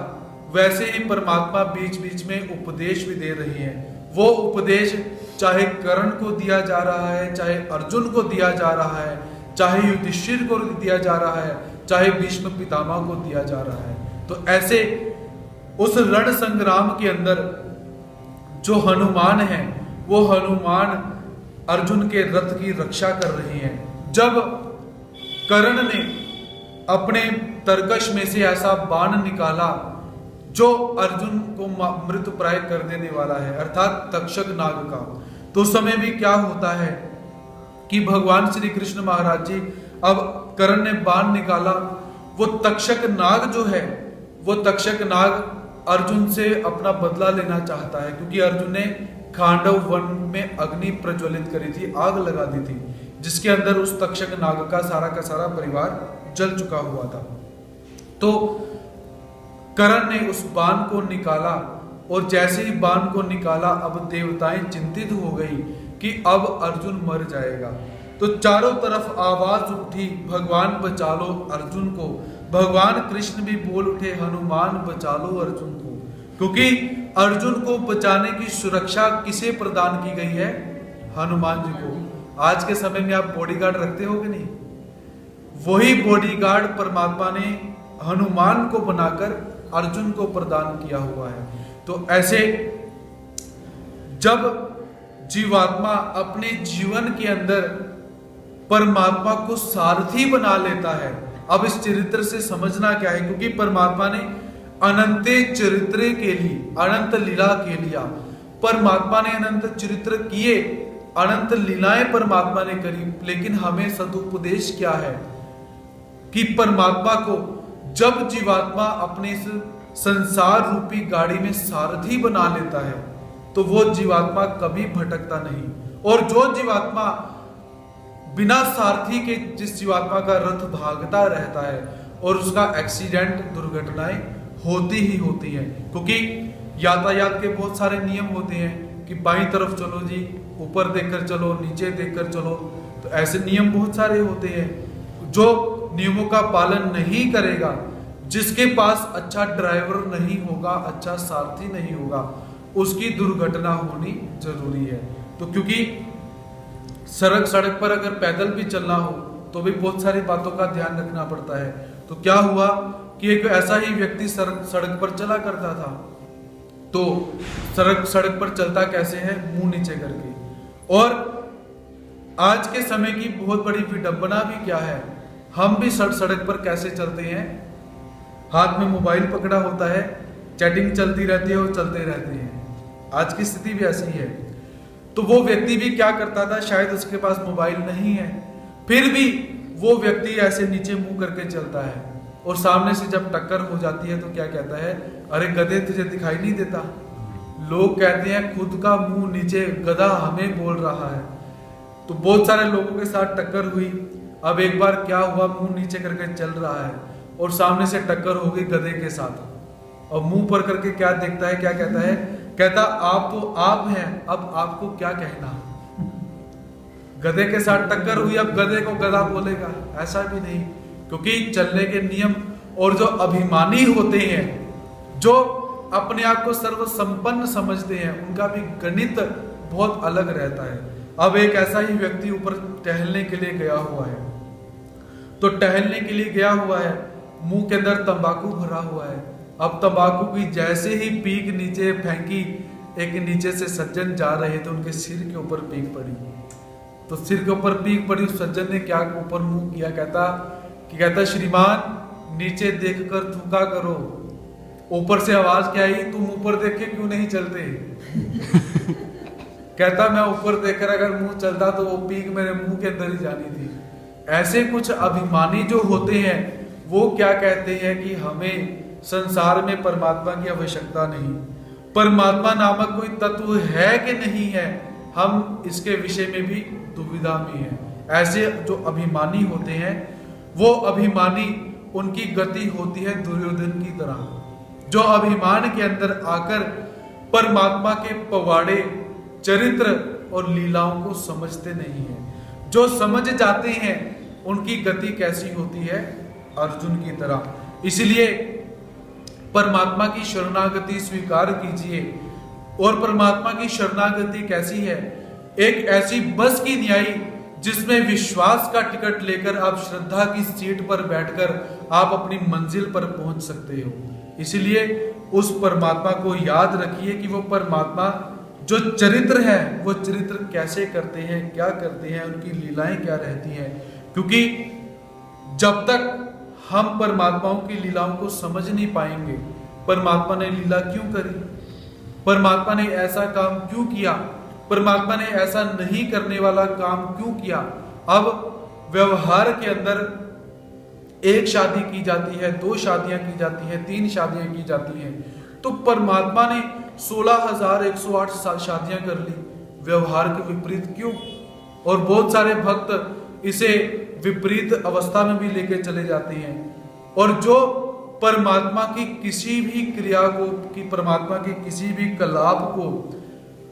वैसे ही परमात्मा बीच बीच में उपदेश भी दे रही है। वो उपदेश चाहे कर्ण को दिया जा रहा है, चाहे अर्जुन को दिया जा रहा है, चाहे युधिष्ठिर को दिया जा रहा है, चाहे भीष्म पितामह को दिया जा रहा है। तो ऐसे उस रण संग्राम के अंदर जो हनुमान है, वो हनुमान अर्जुन के रथ की रक्षा कर रही हैं। जब कर्ण ने अपने तरकश में से ऐसा बाण निकाला जो अर्जुन को मृत प्राय कर देने वाला है, अर्थात तक्षक नाग का, तो उस समय भी क्या होता है कि भगवान श्री कृष्ण महाराज जी, अब कर्ण ने बाण निकाला, वो तक्षक नाग जो है, वो तक्षक नाग अर्जुन से अपना बदला लेना चाहता है, क्योंकि अर्जुन ने खांडव वन में अग्नि प्रज्वलित करी थी, आग लगा दी थी, जिसके अंदर उस तक्षक नाग का सारा परिवार जल चुका हुआ था। तो कर्ण ने उस बाण को निकाला, और जैसे ही बाण को निकाला, अब देवताएं चिंतित हो गई कि अब अर्जुन मर जाएगा। तो चारों तरफ आवाज उठी, भगवान बचा लो अर्जुन को। भगवान कृष्ण भी बोल उठे, हनुमान बचा लो अर्जुन को, क्योंकि अर्जुन को बचाने की सुरक्षा किसे प्रदान की गई है? हनुमान जी को। आज के समय में आप बॉडीगार्ड रखते हो कि नहीं? वही बॉडीगार्ड परमात्मा ने हनुमान को बनाकर अर्जुन को प्रदान किया हुआ है। तो ऐसे जब जीवात्मा अपने जीवन के अंदर परमात्मा को सारथी बना लेता है, अब इस चरित्र से समझना क्या है, क्योंकि परमात्मा ने अनंत चरित्र के लिए, अनंत लीला के लिया, परमात्मा ने अनंत चरित्र किए, अनंत लीलाएं परमात्मा ने करी, लेकिन हमें सदुपदेश क्या है कि परमात्मा को जब जीवात्मा अपने इस संसार रूपी गाड़ी में सारथी बना लेता है, तो वो जीवात्मा कभी भटकता नहीं। और जो जीवात्मा बिना सारथी के, जिस जीवात्मा का रथ भागता रहता है और उसका एक्सीडेंट, दुर्घटनाएं होती ही होती हैं, क्योंकि यातायात के बहुत सारे नियम होते हैं कि बाईं तरफ चलो जी, ऊपर देखकर चलो, नीचे देखकर चलो। तो ऐसे नियम बहुत सारे होते हैं। जो नियमों का पालन नहीं करेगा, जिसके पास अच्छा ड्राइवर नहीं होगा, अच्छा सारथी नहीं होगा, उसकी दुर्घटना होनी जरूरी है। तो क्योंकि सड़क पर अगर पैदल भी चलना हो तो भी बहुत सारी बातों का ध्यान रखना पड़ता है। तो क्या हुआ कि एक ऐसा ही व्यक्ति सड़क पर चला करता था। तो सड़क पर चलता कैसे है? मुंह नीचे करके। और आज के समय की बहुत बड़ी विडंबना भी क्या है, हम भी सड़क पर कैसे चलते हैं? हाथ में मोबाइल पकड़ा होता है, चैटिंग चलती रहती है और चलते रहते हैं। आज की स्थिति भी ऐसी है। तो वो व्यक्ति भी क्या करता था, शायद उसके पास मोबाइल नहीं है, फिर भी वो व्यक्ति ऐसे नीचे मुंह करके चलता है। और सामने से जब टक्कर हो जाती है तो क्या कहता है, अरे गधे तुझे दिखाई नहीं देता? लोग कहते हैं खुद का मुंह नीचे, गधा हमें बोल रहा है। तो बहुत सारे लोगों के साथ टक्कर हुई। अब एक बार क्या हुआ, मुंह नीचे करके चल रहा है और सामने से टक्कर हो गई गधे के साथ। और मुंह पर करके क्या देखता है, क्या कहता है? कहता आप तो आप हैं, अब आपको क्या कहना। गधे के साथ टक्कर हुई, अब गधे को गधा बोलेगा? ऐसा भी नहीं, क्योंकि चलने के नियम। और जो अभिमानी होते हैं, जो अपने आप को सर्वसंपन्न समझते हैं, उनका भी गणित बहुत अलग रहता है। अब एक ऐसा ही व्यक्ति ऊपर टहलने के लिए गया हुआ है। तो टहलने के लिए गया हुआ है, मुंह के अंदर तंबाकू भरा हुआ है। अब तंबाकू की जैसे ही पीक नीचे फेंकी, एक नीचे से सज्जन जा रहे थे, उनके सिर के ऊपर पीक पड़ी। तो सिर के ऊपर पीक पड़ी, उस सज्जन ने क्या ऊपर मुंह किया, कहता श्रीमान नीचे देखकर थूका करो। ऊपर से आवाज क्या आई, तुम ऊपर देख के क्यों नहीं चलते? कहता मैं ऊपर देखकर अगर मुंह चलता तो वो पीक मेरे मुंह के अंदर ही जानी थी। ऐसे कुछ अभिमानी जो होते हैं, वो क्या कहते हैं कि हमें संसार में परमात्मा की आवश्यकता नहीं, परमात्मा नामक कोई तत्व है कि नहीं है, हम इसके विषय में भी दुविधा में हैं। ऐसे जो अभिमानी होते हैं, वो अभिमानी, उनकी गति होती है दुर्योधन की तरह, जो अभिमान के अंदर आकर परमात्मा के पवाड़े, चरित्र और लीलाओं को समझते नहीं हैं। जो समझ जाते हैं उनकी गति कैसी होती है, अर्जुन की तरह। इसलिए परमात्मा की शरणागति स्वीकार कीजिए। और परमात्मा की शरणागति कैसी है? एक ऐसी बस की न्यायी जिसमें विश्वास का टिकट लेकर आप श्रद्धा की सीट पर बैठकर आप अपनी मंजिल पर पहुंच सकते हो। इसलिए उस परमात्मा को याद रखिए कि वो परमात्मा जो चरित्र है, वो चरित्र कैसे करते हैं, क्या करते हैं, उनकी लीलाएं क्या रहती हैं। क्योंकि जब तक हम परमात्माओं की लीलाओं को समझ नहीं पाएंगे, परमात्मा ने लीला क्यों करी, परमात्मा ने ऐसा काम क्यों किया, परमात्मा ने ऐसा नहीं करने वाला काम क्यों किया। अब व्यवहार के अंदर एक शादी की जाती है, 2 शादियां की जाती हैं, 3 शादियां की जाती हैं, तो परमात्मा ने 16,108 शादियां कर ली। व्यवहार के विपरीत क्यों? और बहुत सारे भक्त इसे विपरीत अवस्था में भी लेके चले जाते हैं। और जो परमात्मा की किसी भी क्रिया को, कि परमात्मा के किसी भी कलाप को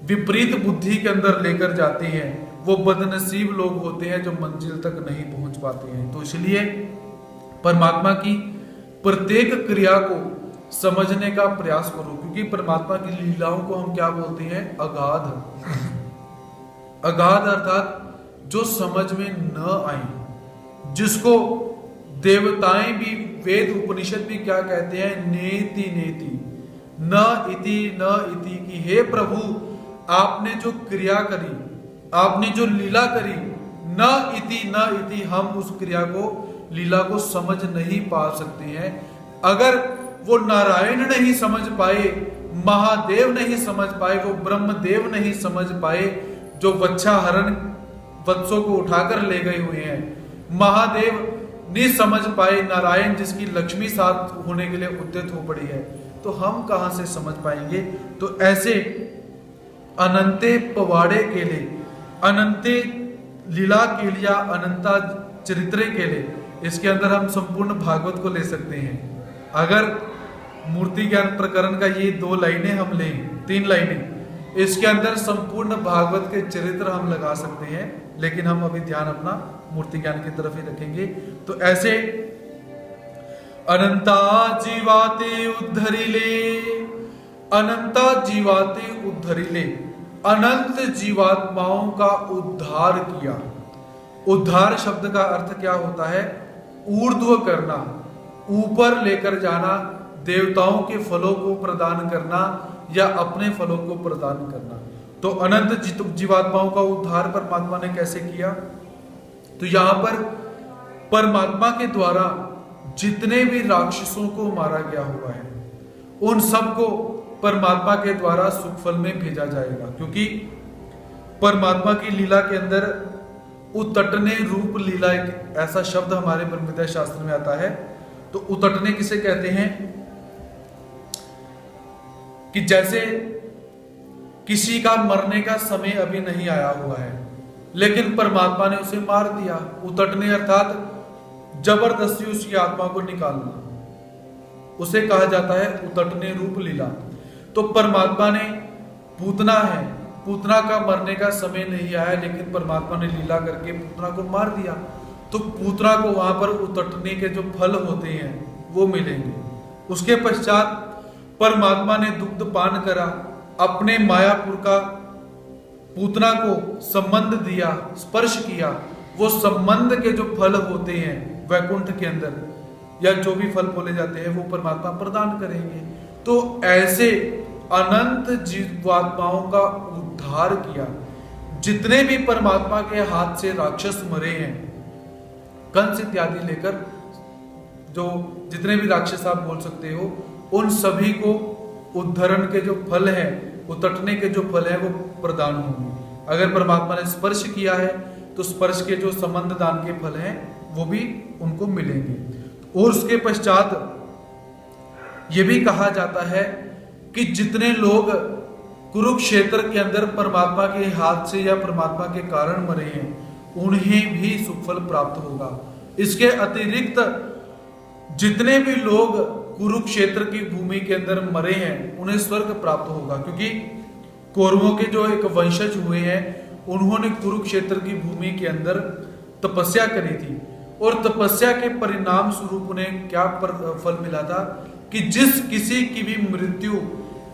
विपरीत बुद्धि के अंदर लेकर जाते हैं, वो बदनसीब लोग होते हैं जो मंजिल तक नहीं पहुंच पाते हैं। तो इसलिए परमात्मा की प्रत्येक क्रिया को समझने का प्रयास करो, क्योंकि परमात्मा की लीलाओं को हम क्या बोलते हैं? अगाध। अगाध अर्थात जो समझ में न आई, जिसको देवताएं भी, वेद उपनिषद भी क्या कहते हैं? नेति नेति, न इति न इति, की हे प्रभु आपने जो क्रिया करी, आपने जो लीला करी, न इति न इति, हम उस क्रिया को, लीला को समझ नहीं पा सकते हैं। अगर वो नारायण नहीं समझ पाए, महादेव नहीं समझ पाए, वो ब्रह्मदेव नहीं समझ पाए, जो वच्छा हरण वत्सों को उठाकर ले गए हुए हैं, महादेव नहीं समझ पाए, नारायण जिसकी लक्ष्मी साथ होने के लिए उद्यत हो पड़ी है, तो हम कहां से समझ पाएंगे? तो ऐसे अनंते पवाड़े के लिए, अनंते लीला के लिए, अनंता चरित्र के लिए, इसके अंदर हम संपूर्ण भागवत को ले सकते हैं। अगर मूर्ति ज्ञान प्रकरण का ये 2 लाइनें हम लें, 3 लाइनें, इसके अंदर संपूर्ण भागवत के चरित्र हम लगा सकते हैं, लेकिन हम अभी ध्यान अपना मूर्ति ज्ञान की तरफ ही रखेंगे। तो ऐसे अनंता जीवाते उद्धरिले, अनंता जीवाते उद्धरिले, अनंत जीवात्माओं का उद्धार किया। उद्धार शब्द का अर्थ क्या होता है? ऊर्ध्व करना, ऊपर लेकर जाना, देवताओं के फलों को प्रदान करना या अपने फलों को प्रदान करना। तो अनंत जीवात्माओं का उद्धार परमात्मा ने कैसे किया? तो यहां पर परमात्मा के द्वारा जितने भी राक्षसों को मारा गया हुआ है उन सबको परमात्मा के द्वारा सुखफल में भेजा जाएगा, क्योंकि परमात्मा की लीला के अंदर उतटने रूप लीला एक ऐसा शब्द हमारे ब्रह्म विद्या शास्त्र में आता है। तो उतटने किसे कहते हैं? कि जैसे किसी का मरने का समय अभी नहीं आया हुआ है लेकिन परमात्मा ने उसे मार दिया। उतटने अर्थात जबरदस्ती उसकी आत्मा को निकालना, उसे कहा जाता है उतटने रूप लीला। तो परमात्मा ने पूतना है, पूतना का मरने का समय नहीं आया लेकिन परमात्मा ने लीला करके पूतना को मार दिया। तो पूतना को वहां पर उतटने के जो फल होते हैं वो मिलेंगे। उसके पश्चात परमात्मा ने दुग्ध पान करा, अपने मायापुर का पूतना को संबंध दिया, स्पर्श किया। वो संबंध के जो फल होते हैं वैकुंठ के अंदर या जो भी फल बोले जाते हैं वो परमात्मा प्रदान करेंगे। तो ऐसे अनंत जीवात्माओं का उद्धार किया। जितने भी परमात्मा के हाथ से राक्षस मरे हैं, कंस इत्यादि लेकर जो जितने भी राक्षस आप बोल सकते हो, उन सभी को उद्धरण के जो फल है, उतटने के जो फल है वो प्रदान होंगे। अगर परमात्मा ने स्पर्श किया है तो स्पर्श के जो संबंध दान के फल हैं वो भी उनको मिलेंगे। और उसके पश्चात ये भी कहा जाता है कि जितने लोग कुरुक्षेत्र के अंदर परमात्मा के हाथ से या परमात्मा के कारण मरे हैं उन्हें भी सुखफल प्राप्त होगा। इसके अतिरिक्त जितने भी लोग कुरुक्षेत्र की भूमि के अंदर मरे हैं उन्हें स्वर्ग प्राप्त होगा, क्योंकि कौरवों के जो एक वंशज हुए हैं उन्होंने कुरुक्षेत्र की भूमि के अंदर तपस्या करी थी और तपस्या के परिणाम स्वरूप उन्हें क्या फल मिला था कि जिस किसी की भी मृत्यु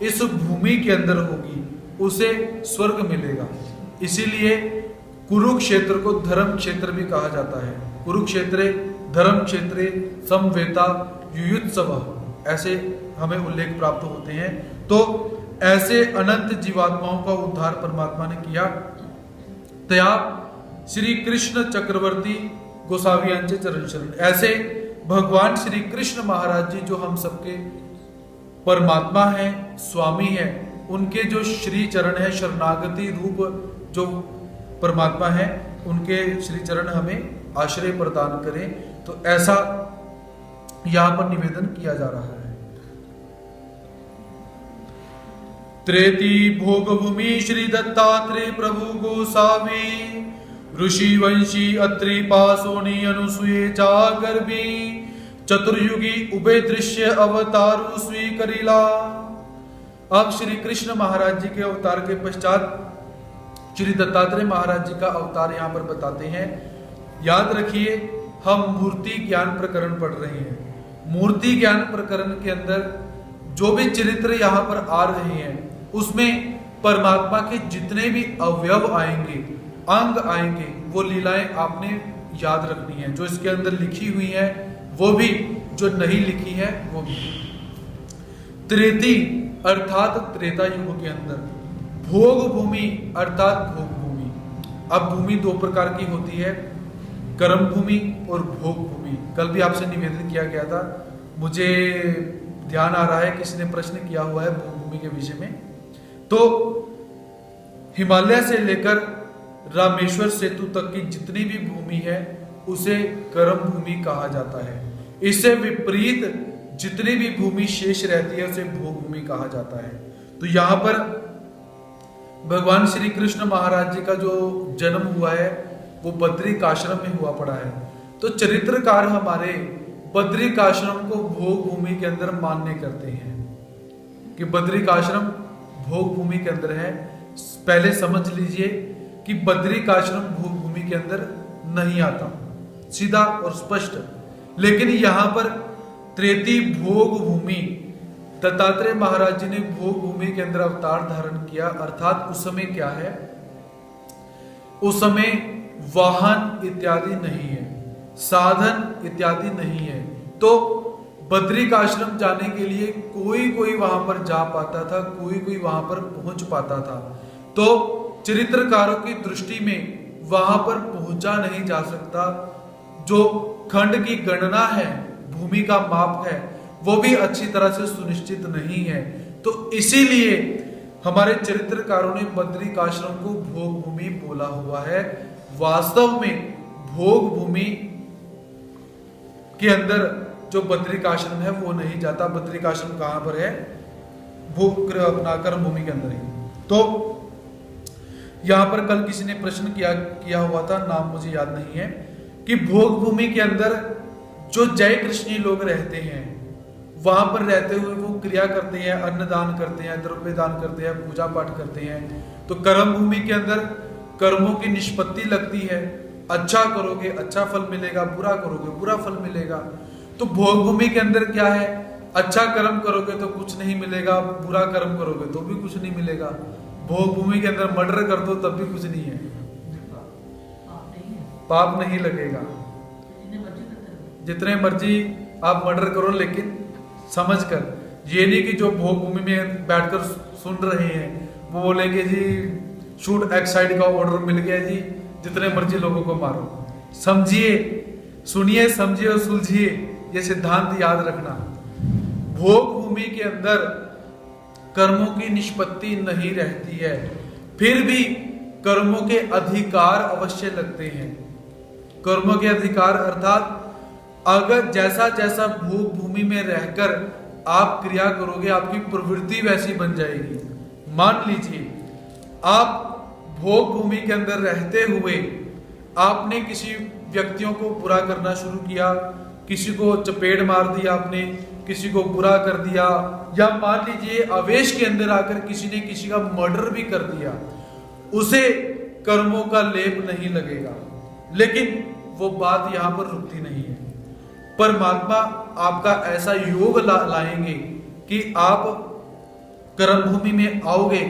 इस भूमि के अंदर होगी उसे स्वर्ग मिलेगा। इसीलिए कुरुक्षेत्र को धर्म क्षेत्र भी कहा जाता है। कुरुक्षेत्रे धर्म क्षेत्रे समवेता युयुत्सव, ऐसे हमें उल्लेख प्राप्त होते हैं। तो ऐसे अनंत जीवात्माओं का उद्धार परमात्मा ने किया। तया श्री कृष्ण चक्रवर्ती गोसावियांचे चरण शरण, ऐसे भगवान श्री कृष्ण महाराज जी जो हम सबके परमात्मा हैं, स्वामी हैं, उनके जो श्री चरण है, शरणागति रूप जो परमात्मा है, उनके श्री चरण हमें आश्रय प्रदान करें। तो ऐसा यहां पर निवेदन किया जा रहा है। त्रेती भोग भूमि श्री दत्तात्रेय प्रभु गोसावी, ऋषि वंशी अत्रि पासोनी अनुसुये जागर्भी, चतुर्युगी उभय दृश्य अवतारु स्वीकरिला। अब श्री कृष्ण महाराज जी के अवतार के पश्चात श्री दत्तात्रेय महाराज जी का अवतार यहां पर बताते हैं। याद रखिए हम मूर्ति ज्ञान प्रकरण पढ़ रहे हैं। मूर्ति ज्ञान प्रकरण के अंदर जो भी चरित्र यहां पर आ रहे हैं उसमें परमात्मा के जितने भी अवयव आएंगे, अंग आएंगे, वो लीलाएं आपने याद रखनी है। जो इसके अंदर लिखी हुई है वो भी, जो नहीं लिखी है वो भी। त्रेती अर्थात त्रेता युग के अंदर, भोग भूमि अर्थात भोग भूमि। अब भूमि दो प्रकार की होती है, कर्म भूमि और भोग भूमि। कल भी आपसे निवेदन किया गया था, मुझे ध्यान आ रहा है किसी ने प्रश्न किया हुआ है भोग भूमि के विषय में। तो हिमालय से लेकर रामेश्वर सेतु तक की जितनी भी भूमि है उसे कर्म भूमि कहा जाता है। इससे विपरीत जितनी भी भूमि शेष रहती है उसे भोग भूमि कहा जाता है। तो यहां पर भगवान श्री कृष्ण महाराज जी का जो जन्म हुआ है वो बद्रिकाश्रम में हुआ पड़ा है। तो चरित्रकार हमारे बद्रिकाश्रम को भोग भूमि के अंदर मान्य करते हैं कि बद्रिकाश्रम भोग भूमि के अंदर है। पहले समझ लीजिए कि बद्रिकाश्रम भोग भूमि के अंदर नहीं आता, सीधा और स्पष्ट। लेकिन यहां पर त्रेती भोग भूमि, दत्तात्रेय महाराज जी ने भोग भूमि के अंदर अवतार धारण किया। अर्थात उस समय क्या है, उस समय वाहन इत्यादि नहीं है, साधन इत्यादि नहीं है। तो बद्रिक आश्रम जाने के लिए कोई कोई वहां पर जा पाता था, कोई कोई वहां पर पहुंच पाता था। तो चरित्रकारों की दृष्टि में वहां पर पहुंचा नहीं जा सकता। जो खंड की गणना है, भूमि का माप है, वो भी अच्छी तरह से सुनिश्चित नहीं है। तो इसीलिए हमारे चरित्रकारों ने बद्रिक आश्रम को भोग भूमि बोला हुआ है। वास्तव में भोग भूमि के अंदर जो बद्रिक आश्रम है वो नहीं जाता। बद्रिक आश्रम कहां पर है? अपना कर्म भूमि के अंदर ही। तो यहां पर कल किसी ने प्रश्न किया हुआ था, नाम मुझे याद नहीं है, कि भोग भूमि के अंदर जो जय कृष्णी लोग रहते हैं, वहां पर रहते हुए वो क्रिया करते हैं, अन्न दान करते हैं, द्रव्य दान करते हैं, पूजा पाठ करते हैं। तो कर्म भूमि के अंदर कर्मों की निष्पत्ति लगती है। अच्छा करोगे अच्छा फल मिलेगा, बुरा करोगे बुरा फल मिलेगा। तो भोग भूमि के अंदर क्या है? अच्छा कर्म करोगे तो कुछ नहीं मिलेगा, बुरा कर्म करोगे तो भी कुछ नहीं मिलेगा। भोग भूमि के अंदर मर्डर कर दो तब भी कुछ नहीं है, पाप नहीं लगेगा। जितने मर्जी आप मर्डर करो, लेकिन समझ कर, ये नहीं कि जो भोग भूमि में बैठकर सुन रहे हैं वो बोलेंगे जी शूट एक्स साइड का ऑर्डर मिल गया जी, जितने मर्जी लोगों को मारो। समझिए, सुनिए, समझिए और सुलझिए, ये सिद्धांत याद रखना। भोग भूमि के अंदर कर्मों की निष्पत्ति नहीं रहती है, फिर भी कर्मों के अधिकार अवश्य लगते हैं। कर्मों के अधिकार अर्थात अगर जैसा जैसा भोग भूमि में रहकर आप क्रिया करोगे, आपकी प्रवृत्ति वैसी बन जाएगी। मान लीजिए आप भोग भूमि के अंदर रहते हुए आपने किसी व्यक्तियों को बुरा करना शुरू किया, किसी को चपेट मार दिया आपने, किसी को बुरा कर दिया, या मान लीजिए आवेश के अंदर आकर किसी ने किसी का मर्डर भी कर दिया, उसे कर्मों का लेप नहीं लगेगा। लेकिन वो बात यहां पर रुकती नहीं है। परमात्मा आपका ऐसा योग लाएंगे कि आप कर्म भूमि में आओगे।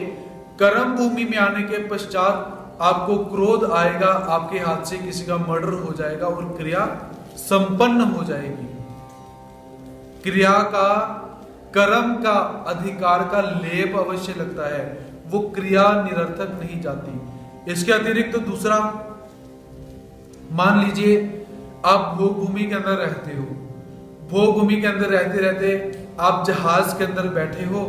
कर्म भूमि में आने के पश्चात आपको क्रोध आएगा, आपके हाथ से किसी का मर्डर हो जाएगा और क्रिया संपन्न हो जाएगी। क्रिया का, कर्म का अधिकार का लेप अवश्य लगता है, वो क्रिया निरर्थक नहीं जाती। इसके अतिरिक्त तो दूसरा, मान लीजिए आप भोग भूमि के अंदर रहते हो, भोग भूमि के अंदर रहते रहते आप जहाज के अंदर बैठे हो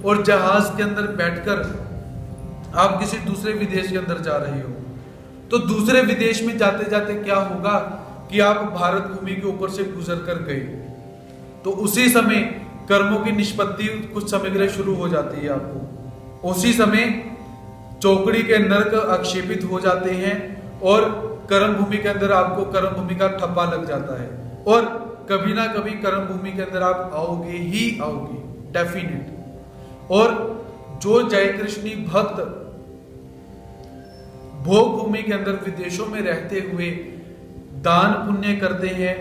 और जहाज के अंदर बैठकर आप किसी दूसरे विदेश के अंदर जा रहे हो। तो दूसरे विदेश में जाते जाते क्या होगा कि आप भारत भूमि के ऊपर से गुजर कर गए, तो उसी समय कर्मों की निष्पत्ति कुछ समय के लिए शुरू हो जाती है आपको। उसी समय चौकड़ी के नरक आक्षेपित हो जाते हैं और कर्म भूमि के अंदर आपको कर्म भूमि का ठप्पा लग जाता है, और कभी ना कभी कर्म भूमि के अंदर आप आओगे ही आओगे, डेफिनेट। और जो जय कृष्णी भक्त भोग भूमि के अंदर विदेशों में रहते हुए दान पुण्य करते हैं,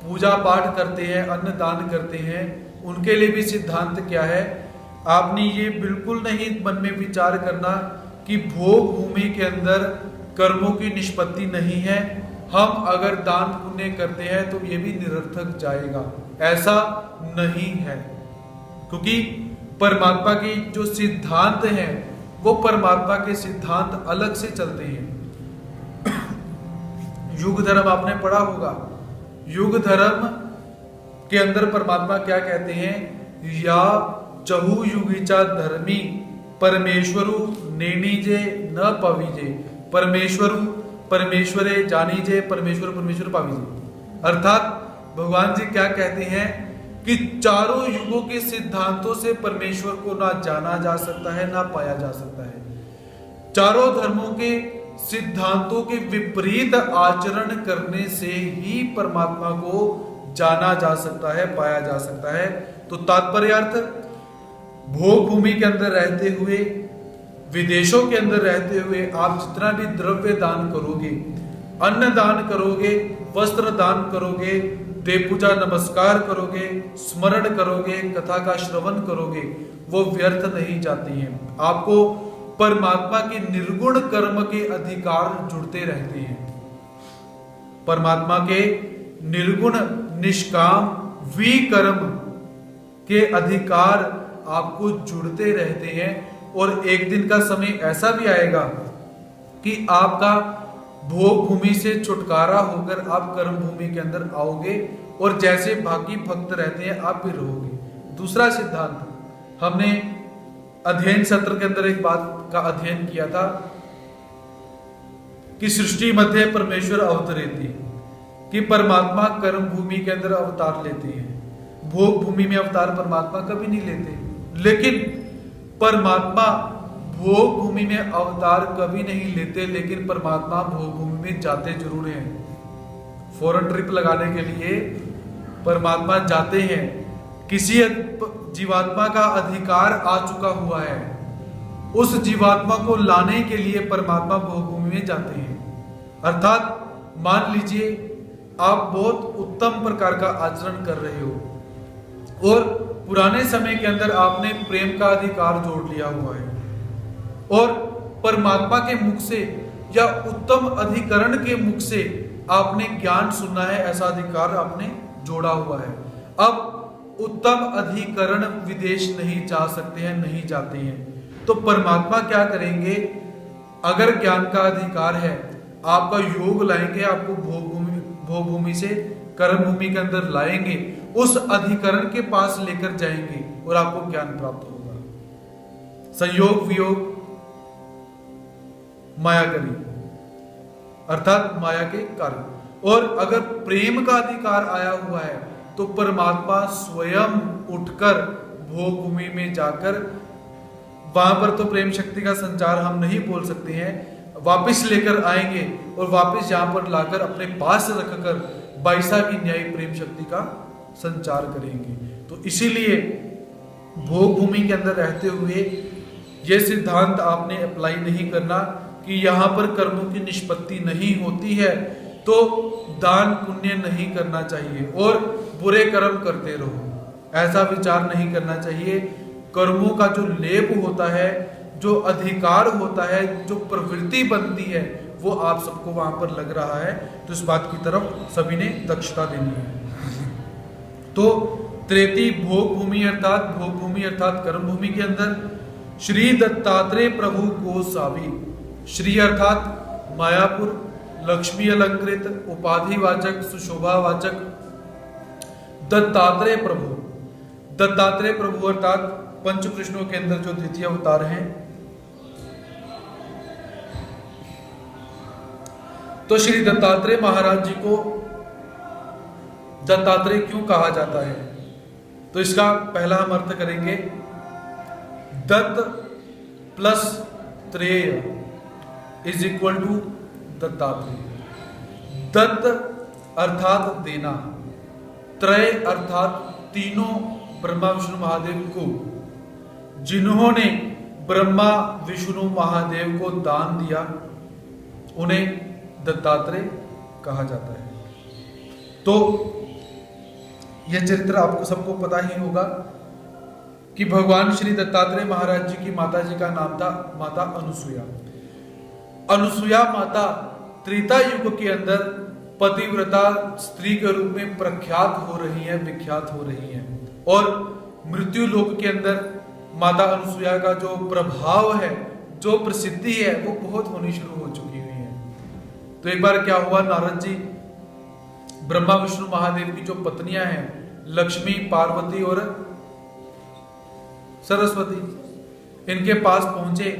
पूजा पाठ करते हैं, अन्न दान करते हैं, उनके लिए भी सिद्धांत क्या है? आपने ये बिल्कुल नहीं मन में विचार करना कि भोग भूमि के अंदर कर्मों की निष्पत्ति नहीं है, हम अगर दान पुण्य करते हैं तो ये भी निरर्थक जाएगा। ऐसा नहीं है, क्योंकि परमात्मा की जो सिद्धांत है वो परमात्मा के सिद्धांत अलग से चलते हैं। युग धर्म आपने पढ़ा होगा, युग धर्म के अंदर परमात्मा क्या कहते हैं? या चहु युगिचा धर्मी परमेश्वरु नेनीजे न पविजे, परमेश्वरु परमेश्वरे जानीजे, परमेश्वर परमेश्वर पाविजे। अर्थात भगवान जी क्या कहते हैं कि चारों युगों के सिद्धांतों से परमेश्वर को ना जाना जा सकता है ना पाया जा सकता है। चारों धर्मों के सिद्धांतों के विपरीत आचरण करने से ही परमात्मा को जाना जा सकता है, पाया जा सकता है। तो तात्पर्यार्थ, भोग भूमि के अंदर रहते हुए, विदेशों के अंदर रहते हुए आप जितना भी द्रव्य दान करोगे, अन्न दान करोगे, वस्त्र दान करोगे, देव पूजा नमस्कार करोगे, स्मरण करोगे, कथा का श्रवण करोगे, वो व्यर्थ नहीं जाती हैं। आपको परमात्मा के निर्गुण कर्म के अधिकार जुड़ते रहते हैं। परमात्मा के निर्गुण निष्काम विकर्म के अधिकार आपको जुड़ते रहते हैं, और एक दिन का समय ऐसा भी आएगा कि आपका भोग भूमि से छुटकारा होकर आप कर्म भूमि के अंदर आओगे, और जैसे बाकी भक्त रहते हैं आप भी रहोगे। दूसरा सिद्धांत, हमने अध्ययन सत्र के अंदर एक बात का अध्ययन किया था कि सृष्टि मध्य परमेश्वर अवतरेति, कि परमात्मा कर्म भूमि के अंदर अवतार लेते हैं। भोग भूमि में अवतार परमात्मा कभी नहीं लेते, लेकिन परमात्मा भोग भूमि में अवतार कभी नहीं लेते, लेकिन परमात्मा भोग भूमि में जाते जरूर हैं। फॉरेन ट्रिप लगाने के लिए परमात्मा जाते हैं। किसी जीवात्मा का अधिकार आ चुका हुआ है, उस जीवात्मा को लाने के लिए परमात्मा भोग भूमि में जाते हैं। अर्थात मान लीजिए आप बहुत उत्तम प्रकार का आचरण कर रहे हो और पुराने समय के अंदर आपने प्रेम का अधिकार जोड़ लिया हुआ है, और परमात्मा के मुख से या उत्तम अधिकरण के मुख से आपने ज्ञान सुनना है, ऐसा अधिकार आपने जोड़ा हुआ है। अब उत्तम अधिकरण विदेश नहीं जा सकते हैं, नहीं जाते हैं, तो परमात्मा क्या करेंगे? अगर ज्ञान का अधिकार है, आपका योग लाएंगे, आपको भोग भूमि से कर्म भूमि के अंदर लाएंगे, उस अधिकरण के पास लेकर जाएंगे और आपको ज्ञान प्राप्त होगा। संयोग वियोग माया करी, अर्थात माया के कार्य। और अगर प्रेम का अधिकार आया हुआ है तो परमात्मा स्वयं उठकर भोग भूमि में जाकर, वहां पर तो प्रेम शक्ति का संचार हम नहीं बोल सकते हैं, वापस लेकर आएंगे और वापस यहां पर लाकर अपने पास रखकर बाईसा की न्यायी प्रेम शक्ति का संचार करेंगे। तो इसीलिए भोग भूमि के अंदर रहते हुए यह सिद्धांत आपने अप्लाई नहीं करना कि यहां पर कर्मों की निष्पत्ति नहीं होती है तो दान पुण्य नहीं करना चाहिए और बुरे कर्म करते रहो, ऐसा विचार नहीं करना चाहिए। कर्मों का जो लेप होता है, जो अधिकार होता है, जो प्रवृत्ति बनती है, वो आप सबको वहां पर लग रहा है, तो इस बात की तरफ सभी ने दक्षता देनी है। तो त्रेती भोग भूमि अर्थात कर्म भूमि के अंदर श्री दत्तात्रेय प्रभु गोसावी, श्री अर्थात मायापुर, लक्ष्मी अलंकृत, उपाधिवाचक, सुशोभावाचक, दत्तात्रेय प्रभु अर्थात पंच कृष्णों के अंदर जो द्वितीय अवतार हैं। तो श्री दत्तात्रेय महाराज जी को दत्तात्रेय क्यों कहा जाता है? तो इसका पहला हम अर्थ करेंगे, दत्त प्लस त्रेय इज इक्वल टू दत्तात्रेय। दत्त अर्थात देना, त्रय अर्थात तीनों ब्रह्मा विष्णु महादेव को, जिन्होंने ब्रह्मा विष्णु महादेव को दान दिया उन्हें दत्तात्रेय कहा जाता है। तो यह चरित्र आपको सबको पता ही होगा कि भगवान श्री दत्तात्रेय महाराज जी की माता जी का नाम था माता अनुसुया। अनुसुया माता त्रेता युग के अंदर पतिव्रता स्त्री के रूप में प्रख्यात हो रही है, विख्यात हो रही है, और मृत्यु लोक के अंदर माता अनुसुया का जो प्रभाव है, जो प्रसिद्धि है, वो बहुत होनी शुरू हो चुकी हुई है। तो एक बार क्या हुआ, नारद जी ब्रह्मा विष्णु महादेव की जो पत्नियां हैं, लक्ष्मी, पार्वती और सरस्वती, इनके पास पहुंचे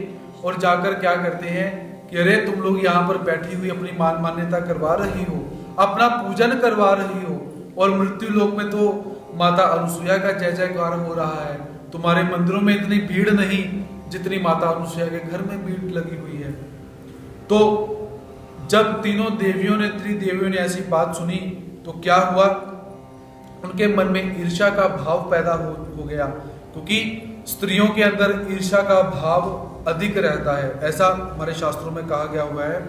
और जाकर क्या करते हैं कि अरे तुम लोग यहाँ पर बैठी हुई अपनी मान मान्यता करवा रही हो, अपना पूजन करवा रही हो, और मृत्यु लोक में तो माता अनुसुया का जय जयकार हो रहा है, तुम्हारे मंदिरों में इतनी भीड़ नहीं जितनी माता अनुसुया के घर में भीड़ लगी हुई है। तो जब तीनों देवियों ने, त्रिदेवियों ने ऐसी बात सुनी तो क्या हुआ, उनके मन में ईर्ष्या का भाव पैदा हो गया, क्योंकि स्त्रियों के अंदर ईर्ष्या का भाव अधिक रहता है, ऐसा हमारे शास्त्रों में कहा गया हुआ है।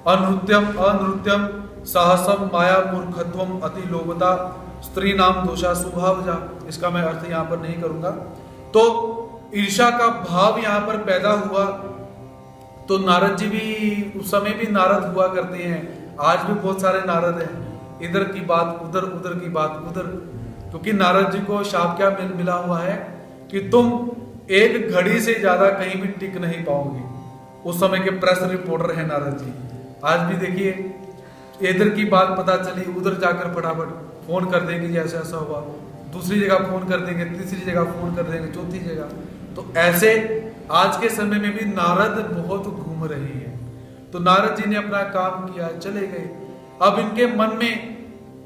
अनृत्यम साहसम माया मूर्खत्वम अति लोभता स्त्री नाम दोषा स्वभावजा। इसका मैं अर्थ यहाँ पर नहीं करूंगा। तो ईर्ष्या का भाव यहाँ पर पैदा हुआ। तो नारद जी भी उस समय भी नारद हुआ करते हैं, आज भी बहुत सारे नारद हैं, इधर की बात उधर, उधर की बात उधर। क्योंकि नारद जी को शाप क्या मिला हुआ है कि तुम एक घड़ी से ज्यादा कहीं भी टिक नहीं पाओगे। उस समय के प्रेस रिपोर्टर है नारद जी। आज भी देखिए, इधर की बात पता चली, उधर जाकर फटाफट फोन कर देंगे कि ऐसा ऐसा हुआ, दूसरी जगह फोन कर देंगे, तीसरी जगह फोन कर देंगे, चौथी जगह। तो ऐसे आज के समय में भी नारद बहुत घूम रहे हैं। तो नारद जी ने अपना काम किया, चले गए। अब इनके मन में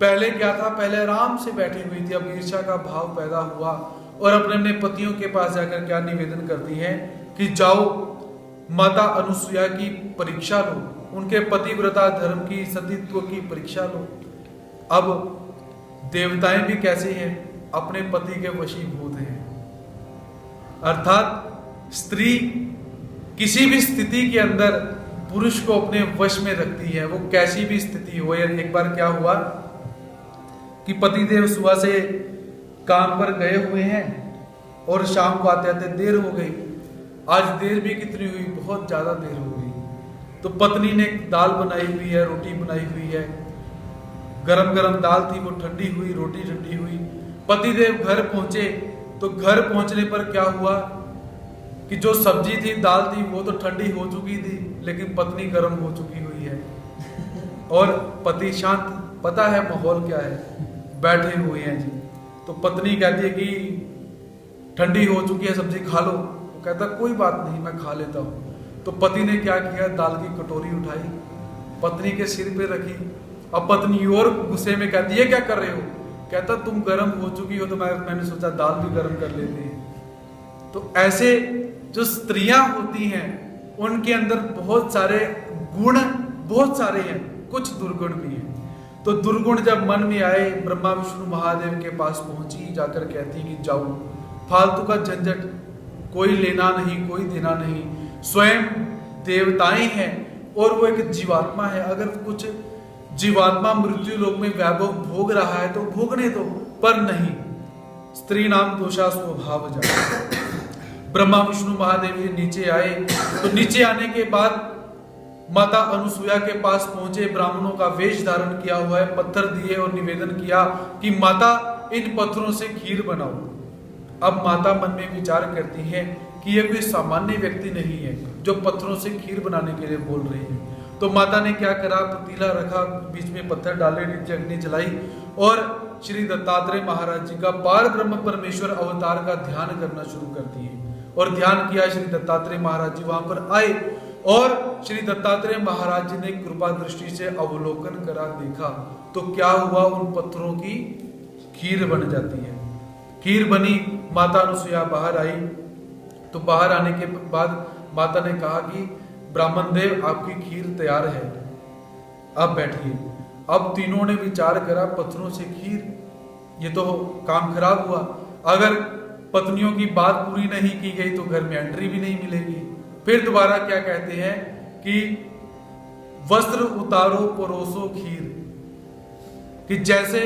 पहले क्या था, पहले आराम से बैठी हुई थी, अब ईर्ष्या का भाव पैदा हुआ और अपने अपने पतियों के पास जाकर क्या निवेदन करती है कि जाओ माता अनुसुईया की परीक्षा लो, उनके पतिव्रता धर्म की, सतीत्व की परीक्षा लो। अब देवताएं भी कैसे हैं, अपने पति के वशीभूत हैं। अर्थात स्त्री किसी भी स्थिति के अंदर पुरुष को अपने वश में रखती है, वो कैसी भी स्थिति हो। एक बार क्या हुआ कि पतिदेव सुबह से काम पर गए हुए हैं और शाम को आते आते देर हो गई। आज देर भी कितनी हुई, बहुत ज्यादा देर हो गई। तो पत्नी ने दाल बनाई हुई है, रोटी बनाई हुई है, गरम गरम दाल थी, वो ठंडी हुई, रोटी ठंडी हुई। पतिदेव घर पहुंचे तो घर पहुंचने पर क्या हुआ कि जो सब्जी थी, दाल थी, वो तो ठंडी हो चुकी थी, लेकिन पत्नी गर्म हो चुकी हुई है और पति शांत। पता है माहौल क्या है, बैठे हुए हैं जी। तो पत्नी कहती है कि ठंडी हो चुकी है सब्जी, खा लो। वो कहता कोई बात नहीं, मैं खा लेता हूँ। तो पति ने क्या किया, दाल की कटोरी उठाई, पत्नी के सिर पे रखी। अब पत्नी और गुस्से में कहती है क्या कर रहे हो, कहता तुम गर्म हो चुकी हो तो मैंने सोचा दाल भी गर्म कर लेते हैं। तो ऐसे जो स्त्रियां होती हैं उनके अंदर बहुत सारे गुण, बहुत सारे हैं, कुछ दुर्गुण भी हैं। तो दुर्गुण जब मन में आए, ब्रह्मा विष्णु महादेव के पास पहुंची, जाकर कहती कि जाओ, फालतू का झंझट, कोई लेना नहीं, कोई देना नहीं। स्वयं देवताएं हैं और वो एक जीवात्मा है। अगर कुछ जीवात्मा मृत्यु लोक में वैभव भोग रहा है तो भोगने दो, पर नहीं, स्त्री नाम दोषा स्वभाव जा। ब्रह्मा विष्णु महादेव जी नीचे आए। तो नीचे आने के बाद माता अनुसुईया के पास पहुंचे, ब्राह्मणों का वेश धारण किया हुआ है, पत्थर दिए और निवेदन किया कि माता इन पत्थरों से खीर बनाओ। अब माता मन में विचार करती है कि यह कोई सामान्य व्यक्ति नहीं है जो पत्थरों से खीर बनाने के लिए बोल रही है। तो माता ने क्या करा, पतीला रखा, बीच में पत्थर डाले, नीचे अग्नि जलाई और श्री दत्तात्रेय महाराज जी का पार ब्रह्म परमेश्वर अवतार का ध्यान करना शुरू करती है। और ध्यान किया, श्री दत्तात्रेय महाराज जी वहां पर आए और श्री दत्तात्रेय महाराज जी ने कृपा दृष्टि से अवलोकन करा, देखा तो क्या हुआ, उन पत्थरों की खीर बन जाती है। खीर बनी, माता अनुसुईया बाहर आई। तो बाहर आने के बाद माता ने कहा कि ब्राह्मण देव आपकी खीर तैयार है, अब बैठिए। अब तीनों ने विचार करा, पत्थरों से खीर, ये तो काम खराब हुआ। अगर पत्नियों की बात पूरी नहीं की गई तो घर में एंट्री भी नहीं मिलेगी। फिर दोबारा क्या कहते हैं कि वस्त्र उतारो परोसो खीर, कि जैसे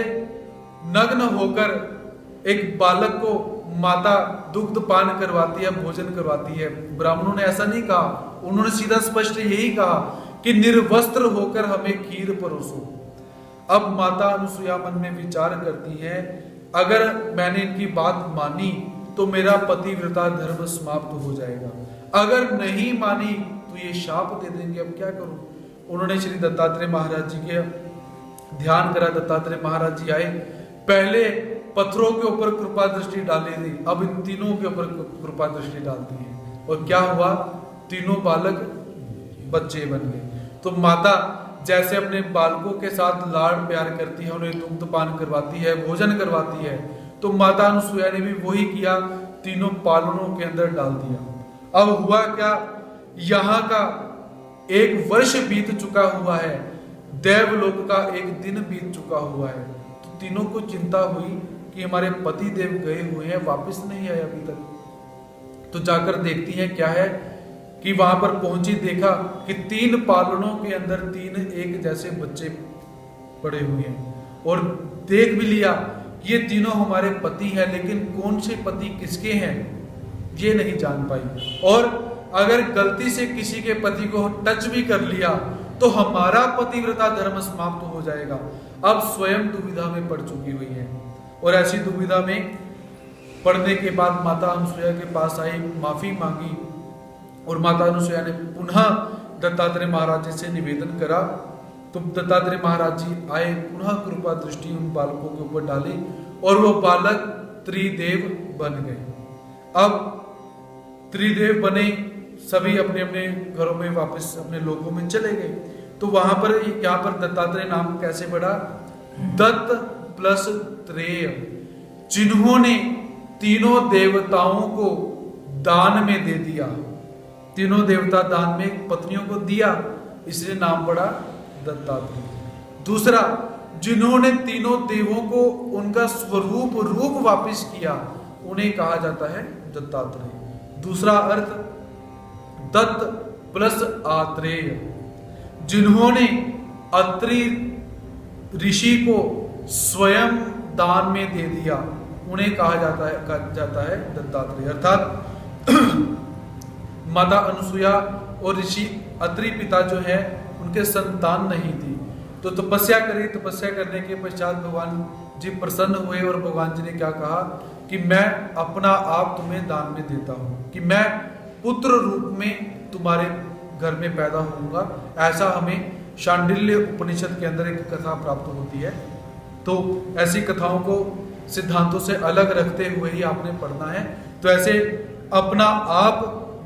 नग्न होकर एक बालक को माता दुग्ध पान करवाती है, भोजन करवाती है। ब्राह्मणों ने ऐसा नहीं कहा, उन्होंने सीधा स्पष्ट यही कहा कि निर्वस्त्र होकर हमें खीर परोसो। अब माता अनुसुईया मन में विचार करती है, अगर मैंने इनकी बात मानी तो मेरा पतिव्रता धर्म समाप्त हो जाएगा, अगर नहीं मानी तो ये शाप दे देंगे, अब क्या करूं। उन्होंने श्री दत्तात्रेय महाराज जी के ध्यान करा। दत्तात्रेय महाराज जी आए, पहले पत्थरों के ऊपर कृपा दृष्टि डाली थी, अब इन तीनों के ऊपर कृपा दृष्टि डालती है। और क्या हुआ, तीनों बालक बच्चे बन गए। तो माता जैसे अपने बालकों के साथ लाड प्यार करती है, उन्हें दुग्ध पान करवाती है, भोजन करवाती है, तो माता अनुसुईया ने भी वही किया, तीनों पालनों के अंदर डाल दिया। अब हुआ क्या, यहाँ का 1 वर्ष बीत चुका हुआ है, देवलोक का 1 दिन बीत चुका हुआ है। तो तीनों को चिंता हुई कि हमारे पति देव गए हुए हैं, वापस नहीं आए अभी तक। तो जाकर देखती है क्या है कि वहां पर पहुंची, देखा कि 3 पालनों के अंदर 3 एक जैसे बच्चे पड़े हुए हैं। और देख भी लिया ये तीनों हमारे पति हैं, लेकिन कौन से पति किसके हैं ये नहीं जान पाई। और अगर गलती से किसी के पति को टच भी कर लिया तो हमारा पतिव्रता धर्म समाप्त हो जाएगा। अब स्वयं दुविधा में पड़ चुकी हुई है। और ऐसी दुविधा में पढ़ने के बाद माता अनुसुईया के पास आई, माफी मांगी और माता अनुसुईया ने पुनः दत्तात्रेय महाराज जी से निवेदन करा। तो दत्तात्रेय महाराज जी आए, पुनः कृपा दृष्टि उन बालकों के ऊपर डाली और वो बालक त्रिदेव बन गए। अब त्रिदेव बने, सभी अपने अपने घरों में वापस अपने लोकों में चले गए। तो वहां पर यहाँ पर दत्तात्रेय नाम कैसे बढ़ा? दत्त प्लस त्रेय, जिन्होंने तीनों देवताओं को दान में दे दिया, तीनों देवता दान में पत्नियों को दिया, इसलिए नाम पड़ा दत्तात्रेय। दूसरा, जिन्होंने तीनों देवों को उनका स्वरूप रूप वापस किया, उन्हें कहा जाता है दत्तात्रेय। दूसरा अर्थ दत्त प्लस आत्रेय, जिन्होंने अत्रि ऋषि को स्वयं दान में दे दिया, उन्हें कहा जाता है दत्तात्रेय। अर्थात माता अनुसुईया और ऋषि अत्रि पिता जो है उनके संतान नहीं थी, तो तपस्या करी। तपस्या करने के पश्चात भगवान जी प्रसन्न हुए और भगवान जी ने क्या कहा कि मैं अपना आप तुम्हें दान में देता हूं, कि मैं पुत्र रूप में तुम्हारे घर में पैदा होऊंगा। ऐसा हमें शांडिल्य उपनिषद के अंदर एक कथा प्राप्त होती है। तो ऐसी कथाओं को सिद्धांतों से अलग रखते हुए ही आपने पढ़ना है। तो ऐसे अपना आप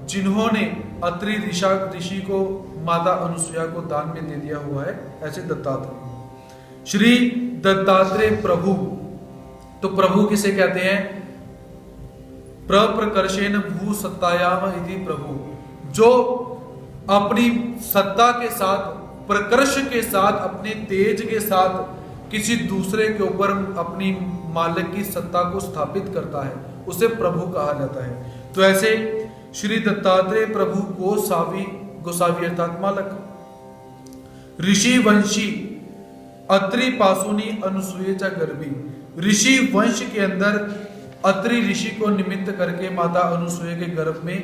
जिन्होंने अत्रि ऋषि को माता अनुसुईया को दान में दे दिया हुआ है, ऐसे दत्तात्रेय। श्री दत्तात्रेय प्रभु, तो प्रभु किसे कहते हैं? प्रकर्षेण भू सत्तायाम इति प्रभु, जो अपनी सत्ता के साथ, प्रकर्ष के साथ, अपने तेज के साथ किसी दूसरे के ऊपर अपनी मालिक की सत्ता को स्थापित करता है, उसे प्रभु कहा जाता है। तो ऐसे श्री दत्तात्रेय प्रभु गोसावी अर्थात मालक, ऋषि वंशी अत्रि पासुनी अनुसूया गर्भी, ऋषि वंश के अंदर अत्रि ऋषि को निमित्त करके माता अनुसूया के गर्भ में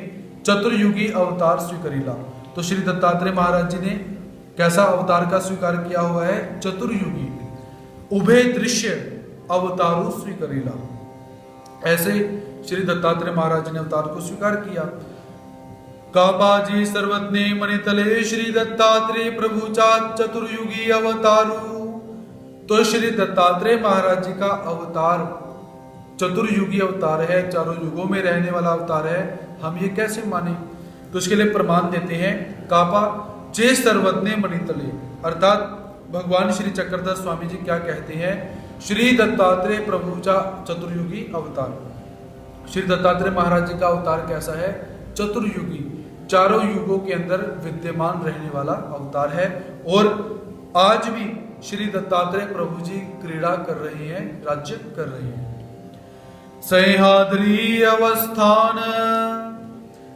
चतुर्युगी अवतार स्वीकरिला। तो श्री दत्तात्रेय महाराज जी ने कैसा अवतार का स्वीकार किया हुआ है? चतुर्युगी उभय दृश्य अवतारू स्वीकरिला। ऐसे श्री दत्तात्रेय महाराज जी ने अवतार को स्वीकार किया। काबाजी सर्वज्ञ मणितले श्री दत्तात्रेय प्रभु चा चतुर्युगी अवतारू। तो श्री दत्तात्रेय महाराज जी का अवतार चतुर्युगी अवतार है, चारों युगों में रहने वाला अवतार है। हम ये कैसे माने? तो इसके लिए प्रमाण देते हैं। कापा जे सर्वज्ञ मणितले, अर्थात भगवान श्री चक्रधर स्वामी जी क्या कहते हैं? श्री दत्तात्रेय प्रभु चा चतुर्युगी अवतार। श्री दत्तात्रेय महाराज जी का अवतार कैसा है? चतुर्युगी, चारों युगों के अंदर विद्यमान रहने वाला अवतार है। और आज भी श्री दत्तात्रेय प्रभु जी क्रीड़ा कर रहे हैं, राज्य कर रहे हैं। सह्याद्री अवस्थान,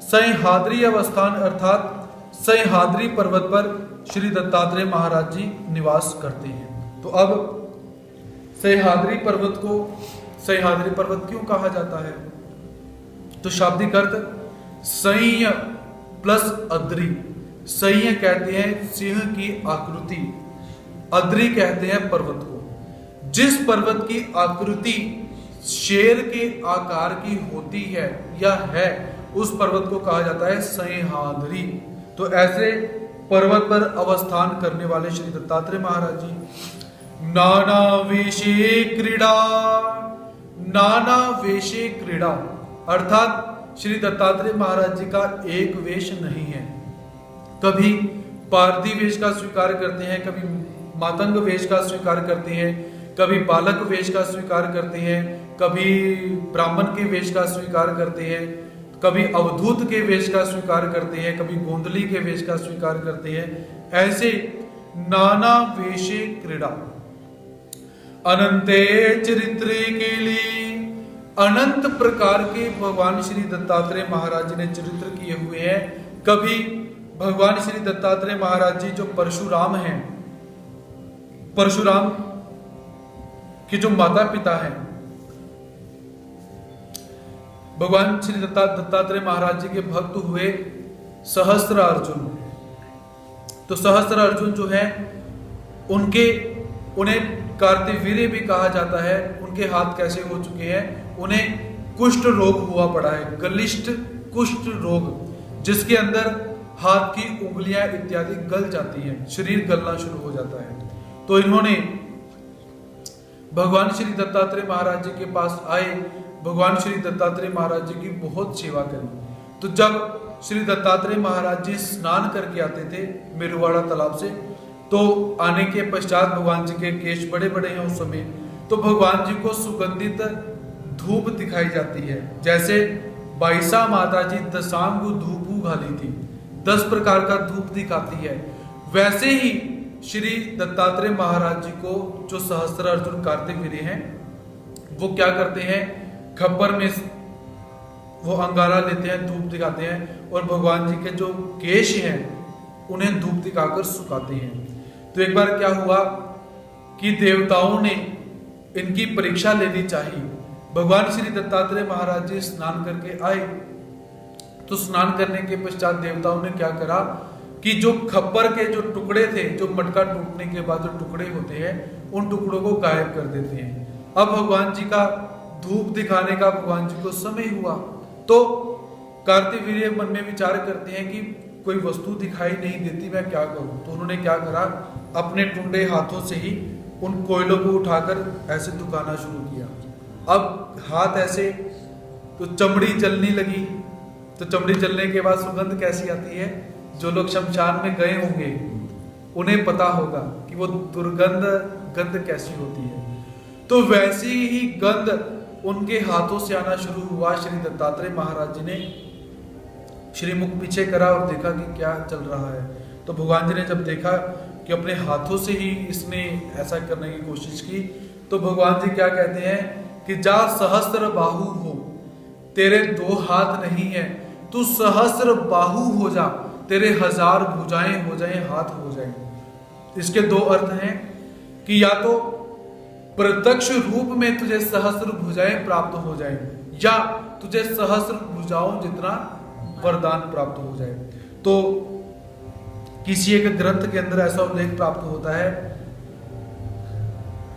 सह्याद्री अवस्थान अर्थात सह्याद्री पर्वत पर श्री दत्तात्रेय महाराज जी निवास करते हैं। तो अब सह्याद्री पर्वत को सह्याद्री पर्वत क्यों कहा जाता है? तो शाब्दिक अर्थ सह्य प्लस अद्री। सह्य कहते हैं सिंह की आकृति, अद्री कहते हैं पर्वत को। जिस पर्वत की आकृति शेर के आकार की होती है या है, उस पर्वत को कहा जाता है सह्याद्री। तो ऐसे पर्वत पर अवस्थान करने वाले श्री दत्तात्रेय महाराज जी नाना वेशे क्रीड़ा, नाना वेशे क्रीड़ा अर्थात श्री दत्तात्रेय महाराज जी का एक वेश नहीं है। कभी पारधी वेश का स्वीकार करते हैं, कभी मातंग वेश का स्वीकार करते हैं, कभी बालक वेश का स्वीकार करते हैं, कभी ब्राह्मण के वेश का स्वीकार करते हैं, कभी अवधूत के वेश का स्वीकार करते हैं, कभी गोंदली के वेश का स्वीकार करते हैं। ऐसे नाना वेशे क्रीड़ा अनंते चरित्रे के लिए अनंत प्रकार के भगवान श्री दत्तात्रेय महाराज जी ने चरित्र किए हुए हैं। कभी भगवान श्री दत्तात्रेय महाराज जी जो परशुराम हैं, परशुराम के जो माता पिता हैं, भगवान श्री दत्तात्रेय महाराज जी के भक्त हुए सहस्त्र अर्जुन। तो सहस्त्र अर्जुन जो है उन्हें कार्तिवीर्य भी कहा जाता है, उनके हाथ कैसे हो चुके हैं, उन्हें कुष्ठ रोग हुआ पड़ा है, गलिष्ठ कुष्ठ रोग, जिसके अंदर हाथ की उंगलियां इत्यादि गल जाती हैं, शरीर गलना शुरू हो जाता है। तो इन्होंने भगवान श्री दत्तात्रेय महाराज जी के पास आए, भगवान श्री दत्तात्रेय महाराज जी की बहुत सेवा करी। तो जब श्री दत्तात्रेय महाराज जी स्नान करके आते थे मेरुवाड़ा तालाब से, तो आने के पश्चात भगवान जी के केश बड़े बड़े हैं उस समय, तो भगवान जी को सुगंधित धूप दिखाई जाती है। जैसे बाईसा माता जी दशांगु धूपू घाली थी, 10 प्रकार का धूप दिखाती है, वैसे ही श्री दत्तात्रेय महाराज जी को जो सहस्त्र अर्जुन कार्तिवीर्य हैं, वो क्या करते हैं, खप्पर में वो अंगारा लेते हैं, धूप दिखाते हैं और भगवान जी के जो केश हैं उन्हें धूप दिखाकर सुखाते हैं। तो एक बार क्या हुआ कि देवताओं ने इनकी परीक्षा लेनी चाहिए। भगवान श्री दत्तात्रेय महाराज जी स्नान करके आए, तो स्नान करने के पश्चात देवताओं ने क्या करा कि जो खप्पर के जो टुकड़े थे, जो मटका टूटने के बाद जो टुकड़े होते हैं, उन टुकड़ों को गायब कर देते हैं। अब भगवान जी का धूप दिखाने का भगवान जी को समय हुआ, तो कार्तिवीर्य मन में विचार करते हैं कि कोई वस्तु दिखाई नहीं देती, मैं क्या करूं। तो उन्होंने क्या करा, अपने टुंडे हाथों से ही उन कोयलों को उठाकर ऐसे दुखाना शुरू किया। अब हाथ ऐसे, तो चमड़ी जलने लगी। तो चमड़ी जलने के बाद सुगंध कैसी आती है, जो लोग शमशान में गए होंगे उन्हें पता होगा कि वो दुर्गंध गंध कैसी होती है। तो वैसी ही गंध उनके हाथों से आना शुरू हुआ। श्री दत्तात्रेय महाराज जी ने श्रीमुख पीछे करा और देखा कि क्या चल रहा है। तो भगवान जी ने जब देखा कि अपने हाथों से ही इसने ऐसा करने की कोशिश की, तो भगवान जी क्या कहते हैं कि जा सहस्त्र बाहु हो, तेरे 2 हाथ नहीं है, तू सहस्त्र बाहु हो जा, तेरे 1000 भुजाएं हो जाएं, हाथ हो जाएं। इसके 2 अर्थ हैं कि या तो प्रत्यक्ष रूप में तुझे सहस्त्र भुजाएं प्राप्त हो जाए, या तुझे सहस्त्र भुजाओं जितना वरदान प्राप्त हो जाए। तो किसी एक ग्रंथ के अंदर ऐसा उल्लेख प्राप्त होता है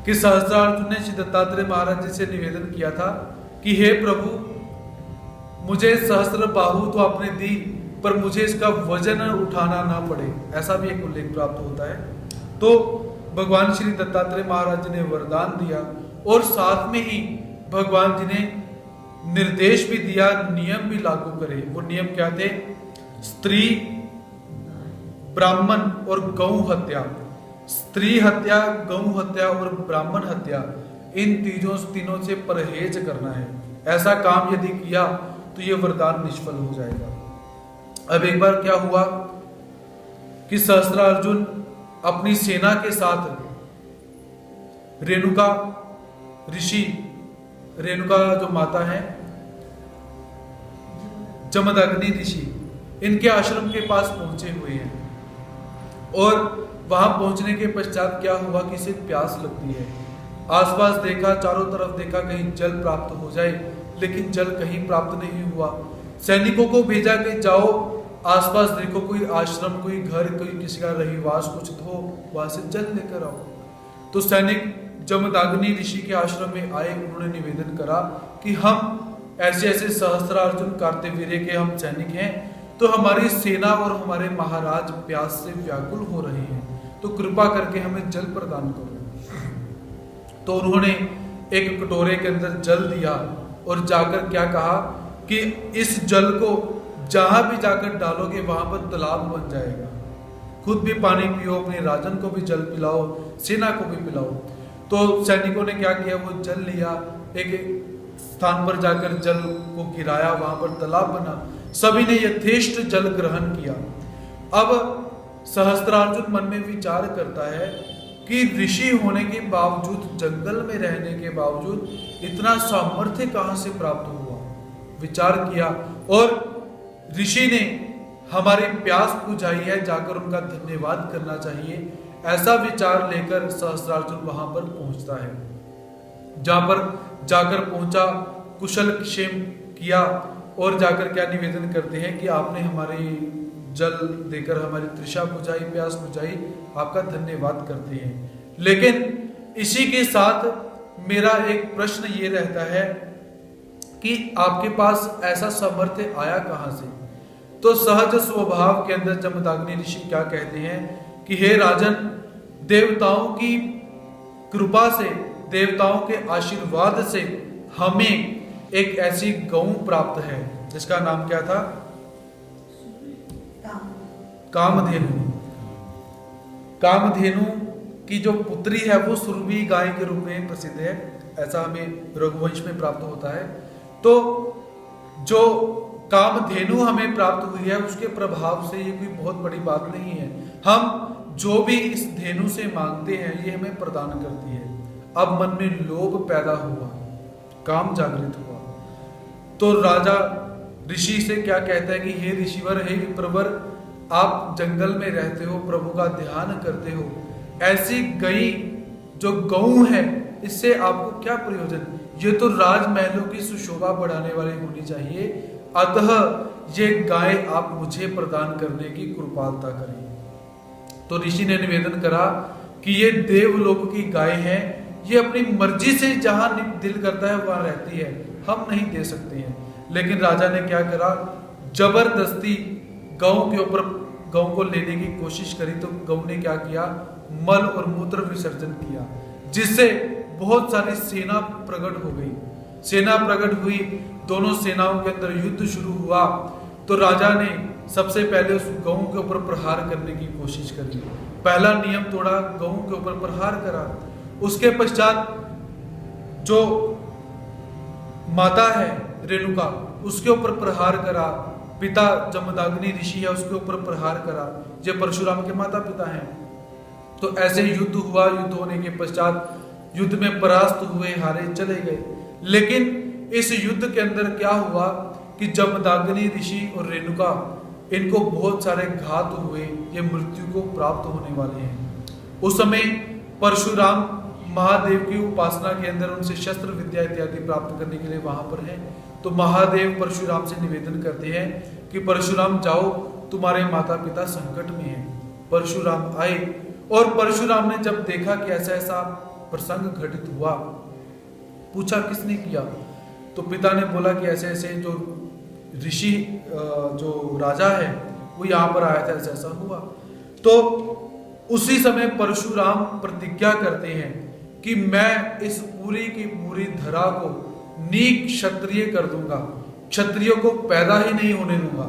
कि सहस्त्रार्जुन ने श्री दत्तात्रेय महाराज जी से निवेदन किया था कि हे प्रभु, मुझे सहस्त्र बाहु तो आपने दी, पर मुझे इसका वजन उठाना ना पड़े, ऐसा भी एक उल्लेख प्राप्त होता है। तो भगवान श्री दत्तात्रेय महाराज जी ने वरदान दिया और साथ में ही भगवान जी ने निर्देश भी दिया, नियम भी लागू करे। वो नियम क्या थे, स्त्री, ब्राह्मण और गौ हत्या, स्त्री हत्या, गौ हत्या और ब्राह्मण हत्या, इन तीनों से परहेज करना है। ऐसा काम यदि किया तो ये वरदान निष्फल हो जाएगा। अब एक बार क्या हुआ कि सहस्त्रार्जुन अपनी सेना के साथ रेणुका ऋषि, रेणुका जो माता है, जमदग्नि ऋषि, इनके आश्रम के पास पहुंचे हुए हैं। और वहां पहुंचने के पश्चात क्या हुआ कि इसे प्यास लगती है। आसपास देखा, चारों तरफ देखा कहीं जल प्राप्त हो जाए, लेकिन जल कहीं प्राप्त नहीं हुआ। सैनिकों को भेजा कि जाओ आसपास देखो, कोई आश्रम, कोई घर, कोई किसी का रहिवास कुछ हो, वहां से जल लेकर आओ। तो सैनिक जमदग्नि ऋषि के आश्रम में आए, उन्होंने निवेदन करा कि हम ऐसे ऐसे सहस्त्रार्जुन कार्तिवीर्य के हम सैनिक हैं, तो हमारी सेना और हमारे महाराज प्यास से व्याकुल हो रहे हैं, तो कृपा करके हमें जल प्रदान करो। तो उन्होंने एक कटोरे के अंदर जल दिया और जाकर क्या कहा कि इस जल को जहां भी जाकर डालोगे वहां पर तालाब बन जाएगा, खुद भी पानी पियो, अपने राजन को भी जल पिलाओ, सेना को भी पिलाओ। तो सैनिकों ने क्या किया, वो जल लिया, एक स्थान पर जाकर जल को गिराया, वहां पर तालाब बना, सभी ने यथेष्ट जल ग्रहण किया। अब सहस्त्रार्जुन मन में विचार करता है कि ऋषि होने के बावजूद, जंगल में रहने के बावजूद इतना सामर्थ्य कहां से प्राप्त हुआ। विचार किया और ऋषि ने हमारी प्यास बुझाई है, जाकर उनका धन्यवाद करना चाहिए, ऐसा विचार लेकर सहस्त्रार्जुन वहां पर पहुंचता है। जहां पर जाकर पहुंचा, कुशल क्षेम किया और जाकर क्या निवेदन करते हैं कि आपने हमारी जल देकर हमारी तृषा बुझाई, प्यास बुझाई, आपका धन्यवाद करते हैं। लेकिन इसी के साथ मेरा एक प्रश्न ये रहता है कि आपके पास ऐसा सामर्थ्य आया कहां से? तो सहज स्वभाव के अंदर जमदग्नि ऋषि क्या कहते हैं कि हे राजन, देवताओं की कृपा से, देवताओं के आशीर्वाद से हमें एक ऐसी गौ प्राप्त है जिसका नाम क्या था? कामधेनु। कामधेनु की जो पुत्री है वो सुरभि गाय के रूप में प्रसिद्ध है, ऐसा हमें रघुवंश में प्राप्त होता है। तो जो कामधेनु हमें प्राप्त हुई है उसके प्रभाव से ये कोई बहुत बड़ी बात नहीं है। हम जो भी इस धेनु से मांगते हैं ये हमें प्रदान करती है। अब मन में लोभ पैदा हुआ, काम जागृत हुआ, तो राजा ऋषि से क्या कहता है कि हे ऋषिवर, हे विप्रवर, आप जंगल में रहते हो, प्रभु का ध्यान करते हो, ऐसी गई जो गौ है इससे आपको क्या प्रयोजन? ये तो राजमहलों की सुशोभा बढ़ाने वाली होनी चाहिए, अतः ये गाय आप मुझे प्रदान करने की कृपालता करें। तो ऋषि ने निवेदन करा कि ये देवलोक की गाय है, ये अपनी मर्जी से जहां दिल करता है वहां रहती है, हम नहीं दे सकते हैं। लेकिन राजा ने क्या करा, जबरदस्ती गौ के ऊपर गौ को लेने की कोशिश करी। तो गौ ने क्या किया, मल और मूत्र विसर्जन किया, जिससे बहुत सारी सेना प्रकट हो गई। सेना प्रकट हुई, दोनों सेनाओं के अंदर युद्ध शुरू हुआ। तो राजा ने सबसे पहले उस गौ के ऊपर प्रहार करने की कोशिश करी, पहला नियम तोड़ा, गौ के ऊपर प्रहार करा। उसके पश्चात जो माता है रेणुका, उसके ऊपर प्रहार करा। पिता जमदग्नि ऋषि है, उसके ऊपर प्रहार करा। ये परशुराम के माता पिता हैं। तो ऐसे युद्ध हुआ, युद्ध होने के पश्चात युद्ध में परास्त हुए, हारे चले गए। लेकिन इस युद्ध के अंदर क्या हुआ कि जमदग्नि ऋषि और रेणुका, इनको बहुत सारे घात हुए, ये मृत्यु को प्राप्त होने वाले हैं। उस समय परशुराम महादेव की उपासना के अंदर उनसे शस्त्र विद्या इत्यादि प्राप्त करने के लिए वहां पर हैं। तो महादेव परशुराम से निवेदन करते हैं कि परशुराम जाओ, तुम्हारे माता पिता संकट में हैं। परशुराम आए और परशुराम ने जब देखा कि ऐसा ऐसा प्रसंग घटित हुआ, पूछा किसने किया? तो पिता ने बोला कि ऐसे ऐसे जो ऋषि, जो राजा है वो यहाँ पर आया था, ऐसा ऐसा हुआ। तो उसी समय परशुराम प्रतिज्ञा करते हैं कि मैं इस पूरी की पूरी धरा को नीक क्षत्रिय कर दूंगा, क्षत्रियों को पैदा ही नहीं होने दूंगा।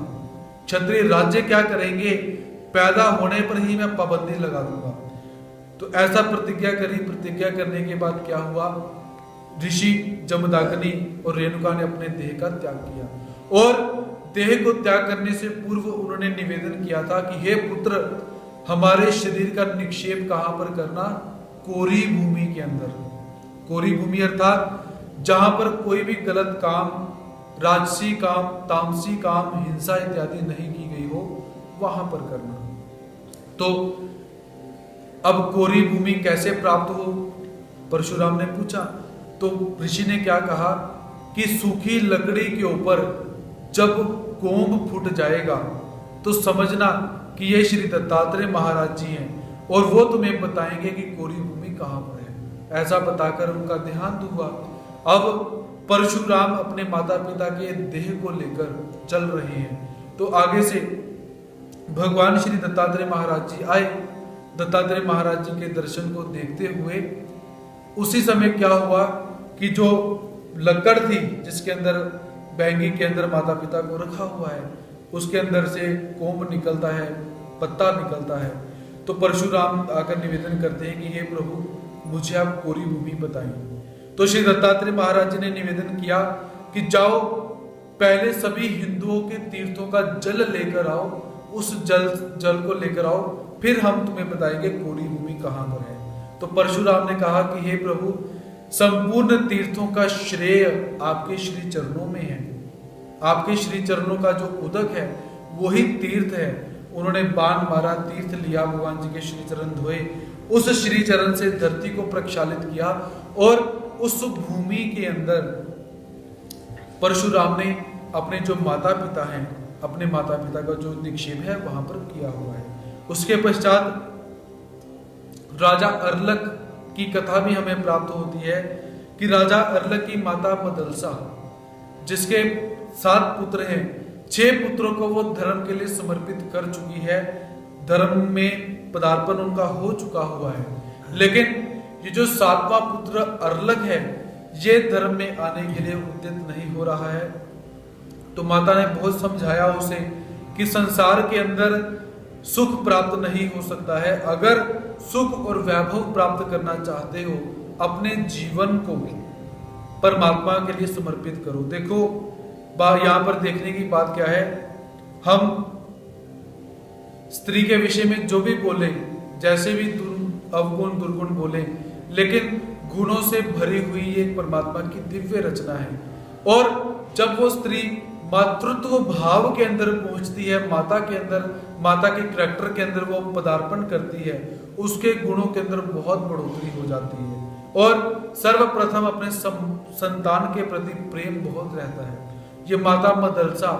क्षत्रिय राज्य क्या करेंगे, पैदा होने पर ही मैं पाबंदी लगा दूंगा। तो ऐसा प्रतिज्ञा करी। प्रतिज्ञा करने के बाद क्या हुआ, ऋषि जमदग्नि और रेणुका ने अपने देह का त्याग किया। और देह को त्याग करने से पूर्व उन्होंने निवेदन किया था कि हे पुत्र, हमारे शरीर का निक्षेप कहां पर करना? कोरी भूमि के अंदर। कोरी भूमि अर्थात जहां पर कोई भी गलत काम, राजसी काम, तामसी काम, हिंसा इत्यादि नहीं की गई हो, वहां पर करना। तो अब कोरी भूमि कैसे प्राप्त हो, परशुराम ने पूछा। तो ऋषि ने क्या कहा कि सूखी लकड़ी के ऊपर जब कोंब फूट जाएगा तो समझना कि ये श्री दत्तात्रेय महाराज जी हैं और वो तुम्हें बताएंगे कि कोरी भूमि कहां पर है। ऐसा बताकर उनका देहांत हुआ। अब परशुराम अपने माता पिता के देह को लेकर चल रहे हैं। तो आगे से भगवान श्री दत्तात्रेय महाराज जी आए। दत्तात्रेय महाराज जी के दर्शन को देखते हुए उसी समय क्या हुआ कि जो लकड़ थी जिसके अंदर बैंगी के अंदर माता पिता को रखा हुआ है, उसके अंदर से कोंब निकलता है, पत्ता निकलता है। तो परशुराम आकर निवेदन करते हैं कि हे प्रभु, मुझे आप कोरी भूमि बताइए। तो श्री दत्तात्रेय महाराज जी ने निवेदन किया कि जाओ, पहले सभी हिंदुओं के तीर्थों का जल लेकर आओ, उस जल को लेकर आओ, फिर हम तुम्हें बताएंगे कोरी भूमि कहां पर है। तो परशुराम ने कहा कि हे प्रभु, संपूर्ण तीर्थों का श्रेय आपके श्री चरणों में है। आपके श्री चरणों का जो उदक है वही तीर्थ है। उन्होंने बाण मारा, तीर्थ लिया, भगवान जी के श्री चरण धोए, उस श्री चरण से धरती को प्रक्षालित किया और उस भूमि के अंदर परशुराम ने अपने जो माता पिता हैं, अपने माता पिता का जो निक्षेप है वहां पर किया हुआ है। उसके पश्चात राजा अर्लक की कथा भी हमें प्राप्त होती है कि राजा अर्लक की माता मदलसा, जिसके 7 पुत्र हैं, 6 पुत्रों को वो धर्म के लिए समर्पित कर चुकी है, धर्म में पदार्पण उनका हो चुका हुआ है, लेकिन ये जो 7वां पुत्र अर्लक है ये धर्म में आने के लिए उद्यत नहीं हो रहा है। तो माता ने बहुत समझाया उसे कि संसार के अंदर सुख प्राप्त नहीं हो सकता है। अगर सुख और वैभव प्राप्त करना चाहते हो, अपने जीवन को परमात्मा के लिए समर्पित करो। देखो यहाँ पर देखने की बात क्या है, हम स्त्री के विषय में जो भी बोले, जैसे भी अवगुण दुर्गुण बोले, लेकिन गुणों से भरी हुई एक परमात्मा की दिव्य रचना है। और जब वो स्त्री मातृत्व भाव के अंदर पहुंचती है, माता के अंदर, माता के करैक्टर के अंदर वो पदार्पण करती है, उसके गुणों के अंदर बहुत बढ़ोतरी हो जाती है और सर्वप्रथम अपने संतान के प्रति प्रेम बहुत रहता है। ये माता मदलसा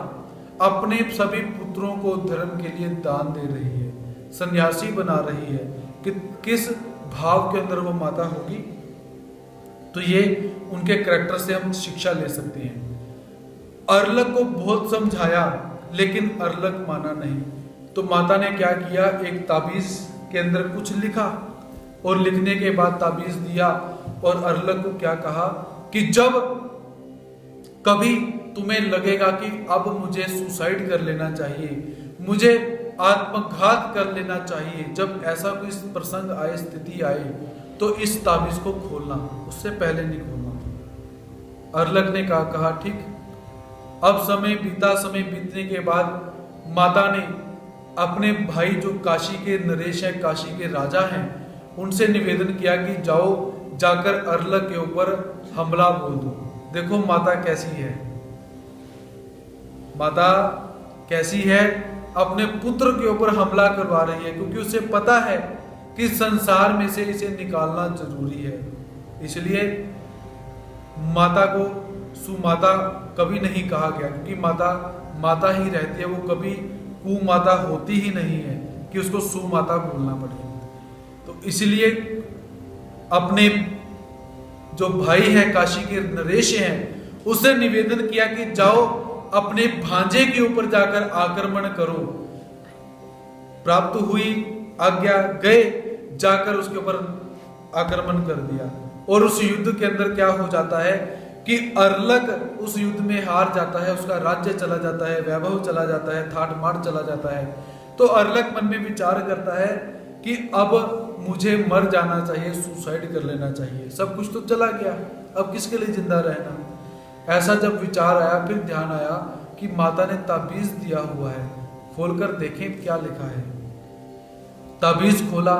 अपने सभी पुत्रों को धर्म के लिए दान दे रही है, सन्यासी बना रही है कि किस भाव के अंदर वो माता होगी। तो ये उनके करैक्टर से हम शिक्षा ले सकते हैं। अर्लक को बहुत समझाया लेकिन अर्लक माना नहीं, तो माता ने क्या किया, एक ताबीज के अंदर कुछ लिखा और लिखने के बाद ताबीज दिया और अर्लक को क्या कहा कि जब कभी तुम्हें लगेगा कि अब मुझे सुसाइड कर लेना चाहिए, मुझे आत्मघात कर लेना चाहिए, जब ऐसा कोई प्रसंग आए, स्थिति आए, तो इस ताबीज को खोलना, उससे पहले नहीं खोलना। अर्लक ने कहा ठीक। अब समय बीतने के बाद माता ने अपने भाई जो काशी के नरेश हैं, काशी के राजा हैं, उनसे निवेदन किया कि जाओ जाकर अर्लक के ऊपर हमला बोल दो। देखो माता कैसी है, माता कैसी है, अपने पुत्र के ऊपर हमला करवा रही है, क्योंकि उसे पता है कि संसार में से इसे निकालना जरूरी है। इसलिए माता को सुमाता कभी नहीं कहा गया, क्योंकि माता माता ही रहती है, वो कभी कुमाता होती ही नहीं है कि उसको सुमाता बोलना पड़े। तो इसलिए अपने जो भाई है, काशी के नरेश हैं, उससे निवेदन किया कि जाओ अपने भांजे के ऊपर जाकर आक्रमण करो। प्राप्त हुई आज्ञा, गए, जाकर उसके ऊपर आक्रमण कर दिया और उस युद्ध के अंदर क्या हो जाता है कि अर्लक उस युद्ध में हार जाता है, उसका राज्य चला जाता है, वैभव चला जाता है, ठाट माट चला जाता है। तो अर्लक मन में विचार करता है कि अब मुझे मर जाना चाहिए, सुसाइड कर लेना चाहिए, सब कुछ तो चला गया, अब किसके लिए जिंदा रहना। ऐसा जब विचार आया, फिर ध्यान आया कि माता ने ताबीज दिया हुआ है, खोलकर देखें क्या लिखा है। ताबीज खोला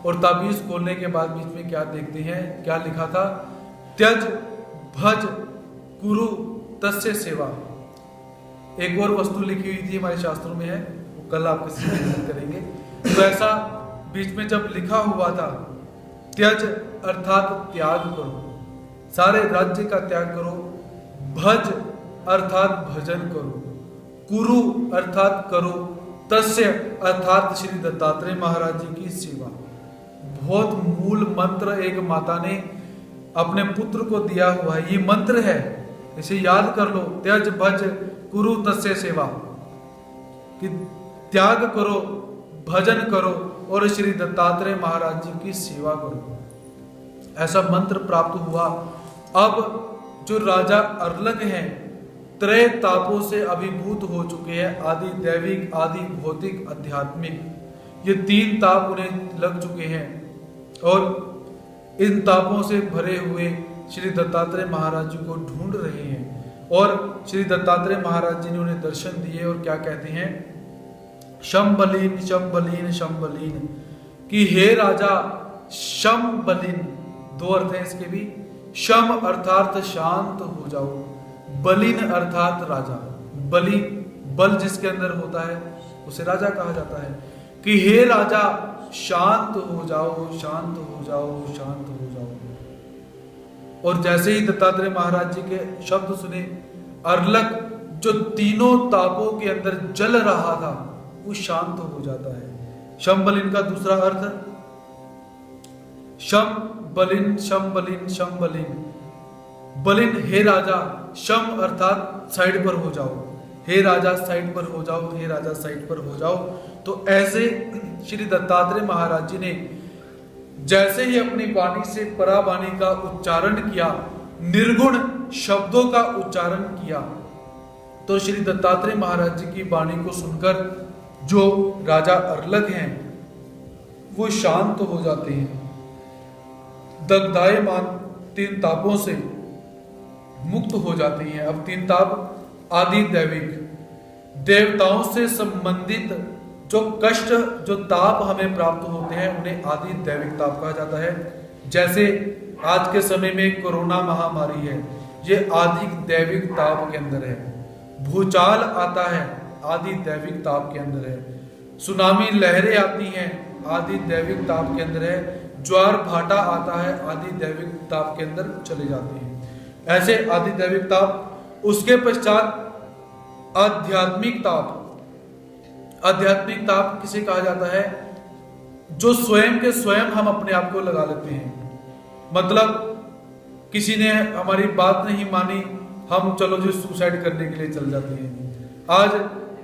और ताबीज खोलने के बाद बीच में क्या देखते हैं, क्या लिखा था, त्यज भज कुरु तस्य सेवा। एक और वस्तु लिखी हुई थी, हमारे शास्त्रों में है, वो कल आपके साथ करेंगे। तो ऐसा बीच में जब लिखा हुआ था, त्यज अर्थात त्याग करो, सारे राज्य का त्याग करो, भज अर्थात भजन करो, कुरु अर्थात करो, तस्य अर्थात श्री दत्तात्रेय महाराज जी की सेवा। बहुत मूल मंत्र एक माता ने अपने पुत्र को दिया हुआ है, ये मंत्र है, इसे याद कर लो, त्यज भज कुरु तस्य सेवा, कि त्याग करो, भजन करो और श्री दत्तात्रेय महाराज जी की सेवा करो। ऐसा मंत्र प्राप्त हुआ। अब जो राजा अर्लक हैं, त्रय तापों से अभिभूत हो चुके हैं, आदि दैविक, आदि भौतिक, आध्यात्मिक, ये 3 ताप उन्हें लग चुके हैं और इन तापों से भरे हुए श्री दत्तात्रेय महाराज जी को ढूंढ रहे हैं। और श्री दत्तात्रेय महाराज जी ने उन्हें दर्शन दिए और क्या कहते हैं, शंबलीन शंबलीन शंबलीन, कि हे राजा शंबलीन। 2 अर्थ है इसके भी, शम अर्थात शांत हो जाओ, बलिन अर्थात राजा। बलि, बल जिसके अंदर होता है उसे राजा कहा जाता है, कि हे राजा शांत हो जाओ, शांत हो जाओ, शांत हो जाओ। और जैसे ही दत्तात्रेय महाराज जी के शब्द सुने, अर्लक जो तीनों तापों के अंदर जल रहा था वो शांत हो जाता है। शंबलिन का दूसरा अर्थ शम बलिन शम बलिन शम बलिन। बलिन हे राजा, शम अर्थात साइड पर हो जाओ, हे राजा साइड पर हो जाओ, हे राजा साइड पर हो जाओ। तो ऐसे श्री दत्तात्रेय महाराज जी ने जैसे ही अपनी वाणी से परावाणी का उच्चारण किया, निर्गुण शब्दों का उच्चारण किया, तो श्री दत्तात्रेय महाराज जी की वाणी को सुनकर जो राजा अर्लक हैं वो शांत हो जाते हैं, दग्धायमान तीन तापों से मुक्त हो जाती हैं। अब तीन ताप आदि दैविक, देवताओं से संबंधित जो कष्ट जो ताप हमें प्राप्त होते हैं उन्हें आदि दैविक ताप कहा जाता है। जैसे आज के समय में कोरोना महामारी है, ये आदि दैविक ताप के अंदर है। भूचाल आता है, आदि दैविक ताप के अंदर है। सुनामी लहरें आती हैं, आदि दैविक ताप के अंदर है। ज्वार भाटा आता है, आदि दैविक ताप के अंदर चले जाते हैं। ऐसे आदि दैविक ताप। उसके पश्चात आध्यात्मिक ताप। आध्यात्मिक ताप किसे कहा जाता है? जो स्वयं के स्वयं हम अपने आप को लगा लेते हैं। मतलब किसी ने हमारी बात नहीं मानी, हम चलो जी सुसाइड करने के लिए चल जाते हैं। आज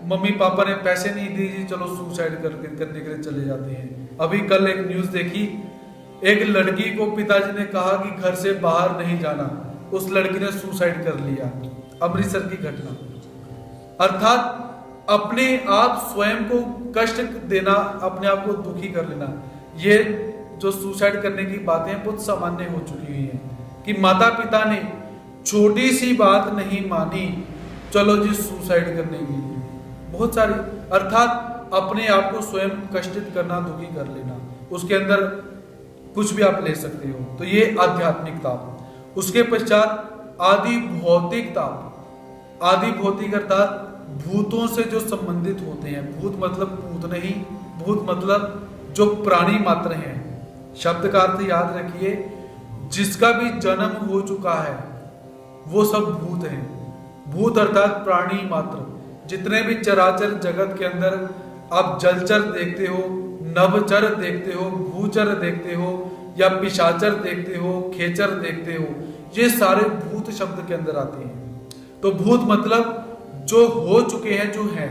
मम्मी पापा ने पैसे नहीं दिए जी, चलो सुसाइड करने के लिए चले जाते हैं। अभी कल एक न्यूज देखी, एक लड़की को पिताजी ने कहा कि घर से बाहर नहीं जाना, उस लड़की ने सुसाइड कर लिया। अमृतसर की घटना। अर्थात अपने आप स्वयं को कष्ट देना, अपने आप को दुखी कर लेना, ये जो सुसाइड करने की बातें बहुत सामान्य हो चुकी हुई हैं कि माता पिता ने छोटी सी बात नहीं मानी, चलो जी सुसाइड करने की, बहुत सारी। अर्थात अपने आप को स्वयं कष्टित करना, दुखी कर लेना, उसके अंदर कुछ भी आप ले सकते हो। तो ये आध्यात्मिक ताप। उसके पश्चात आदि भौतिक ताप। आदि भौतिक अर्थात भूतों से जो संबंधित होते हैं। भूत मतलब भूत नहीं, भूत मतलब जो प्राणी मात्र हैं। शब्द का अर्थ याद रखिए, जिसका भी जन्म हो चुका है वो सब भूत हैं। भूत अर्थात प्राणी मात्र। जितने भी चराचर जगत के अंदर आप जलचर देखते हो, नभचर देखते हो, भूचर देखते हो, या पिशाचर देखते हो, खेचर देखते हो, ये सारे भूत शब्द के अंदर आते हैं। तो भूत मतलब जो हो चुके हैं, जो हैं।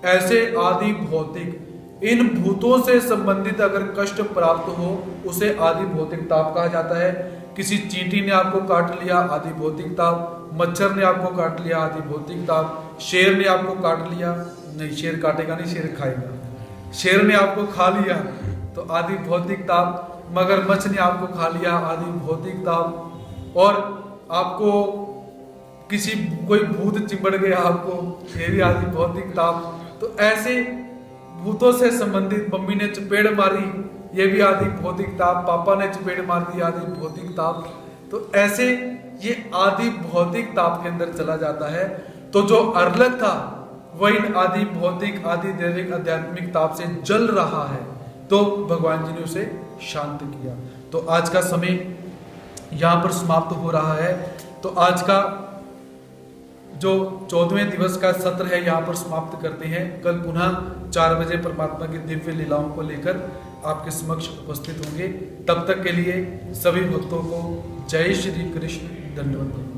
ऐसे आदि भौतिक, इन भूतों से संबंधित अगर कष्ट प्राप्त हो उसे आदि भौतिक ताप कहा जाता है। किसी चींटी ने आपको काट लिया, आदि भौतिक ताप। मच्छर ने आपको काट लिया, आदि भौतिक ताप। शेर ने आपको काट लिया, नहीं शेर काटेगा नहीं, शेर खाएगा। शेर ने आपको खा लिया तो आदि भौतिक ताप। मगरमच्छ ने आपको खा लिया, आदि भौतिक ताप। और आपको किसी कोई भूत चिंबड़ गया आपको, ये भी आदि भौतिक ताप। तो ऐसे भूतों से संबंधित, मम्मी ने चपेड़ मारी, ये भी आदि भौतिक ताप। पापा ने चपेड़ मार दी, आदि भौतिक ताप। तो ऐसे ये आदि भौतिक ताप के अंदर चला जाता है। तो जो अर्लक था वह इन आदि भौतिक, आदि दैविक, आध्यात्मिक ताप से जल रहा है, तो भगवान जी ने उसे शांत किया। तो आज का समय यहाँ पर समाप्त हो रहा है। तो आज का जो 14वें दिवस का सत्र है यहाँ पर समाप्त करते हैं। कल पुनः 4 बजे परमात्मा की दिव्य लीलाओं को लेकर आपके समक्ष उपस्थित होंगे। तब तक के लिए सभी भक्तों को जय श्री कृष्ण, धन्यवाद।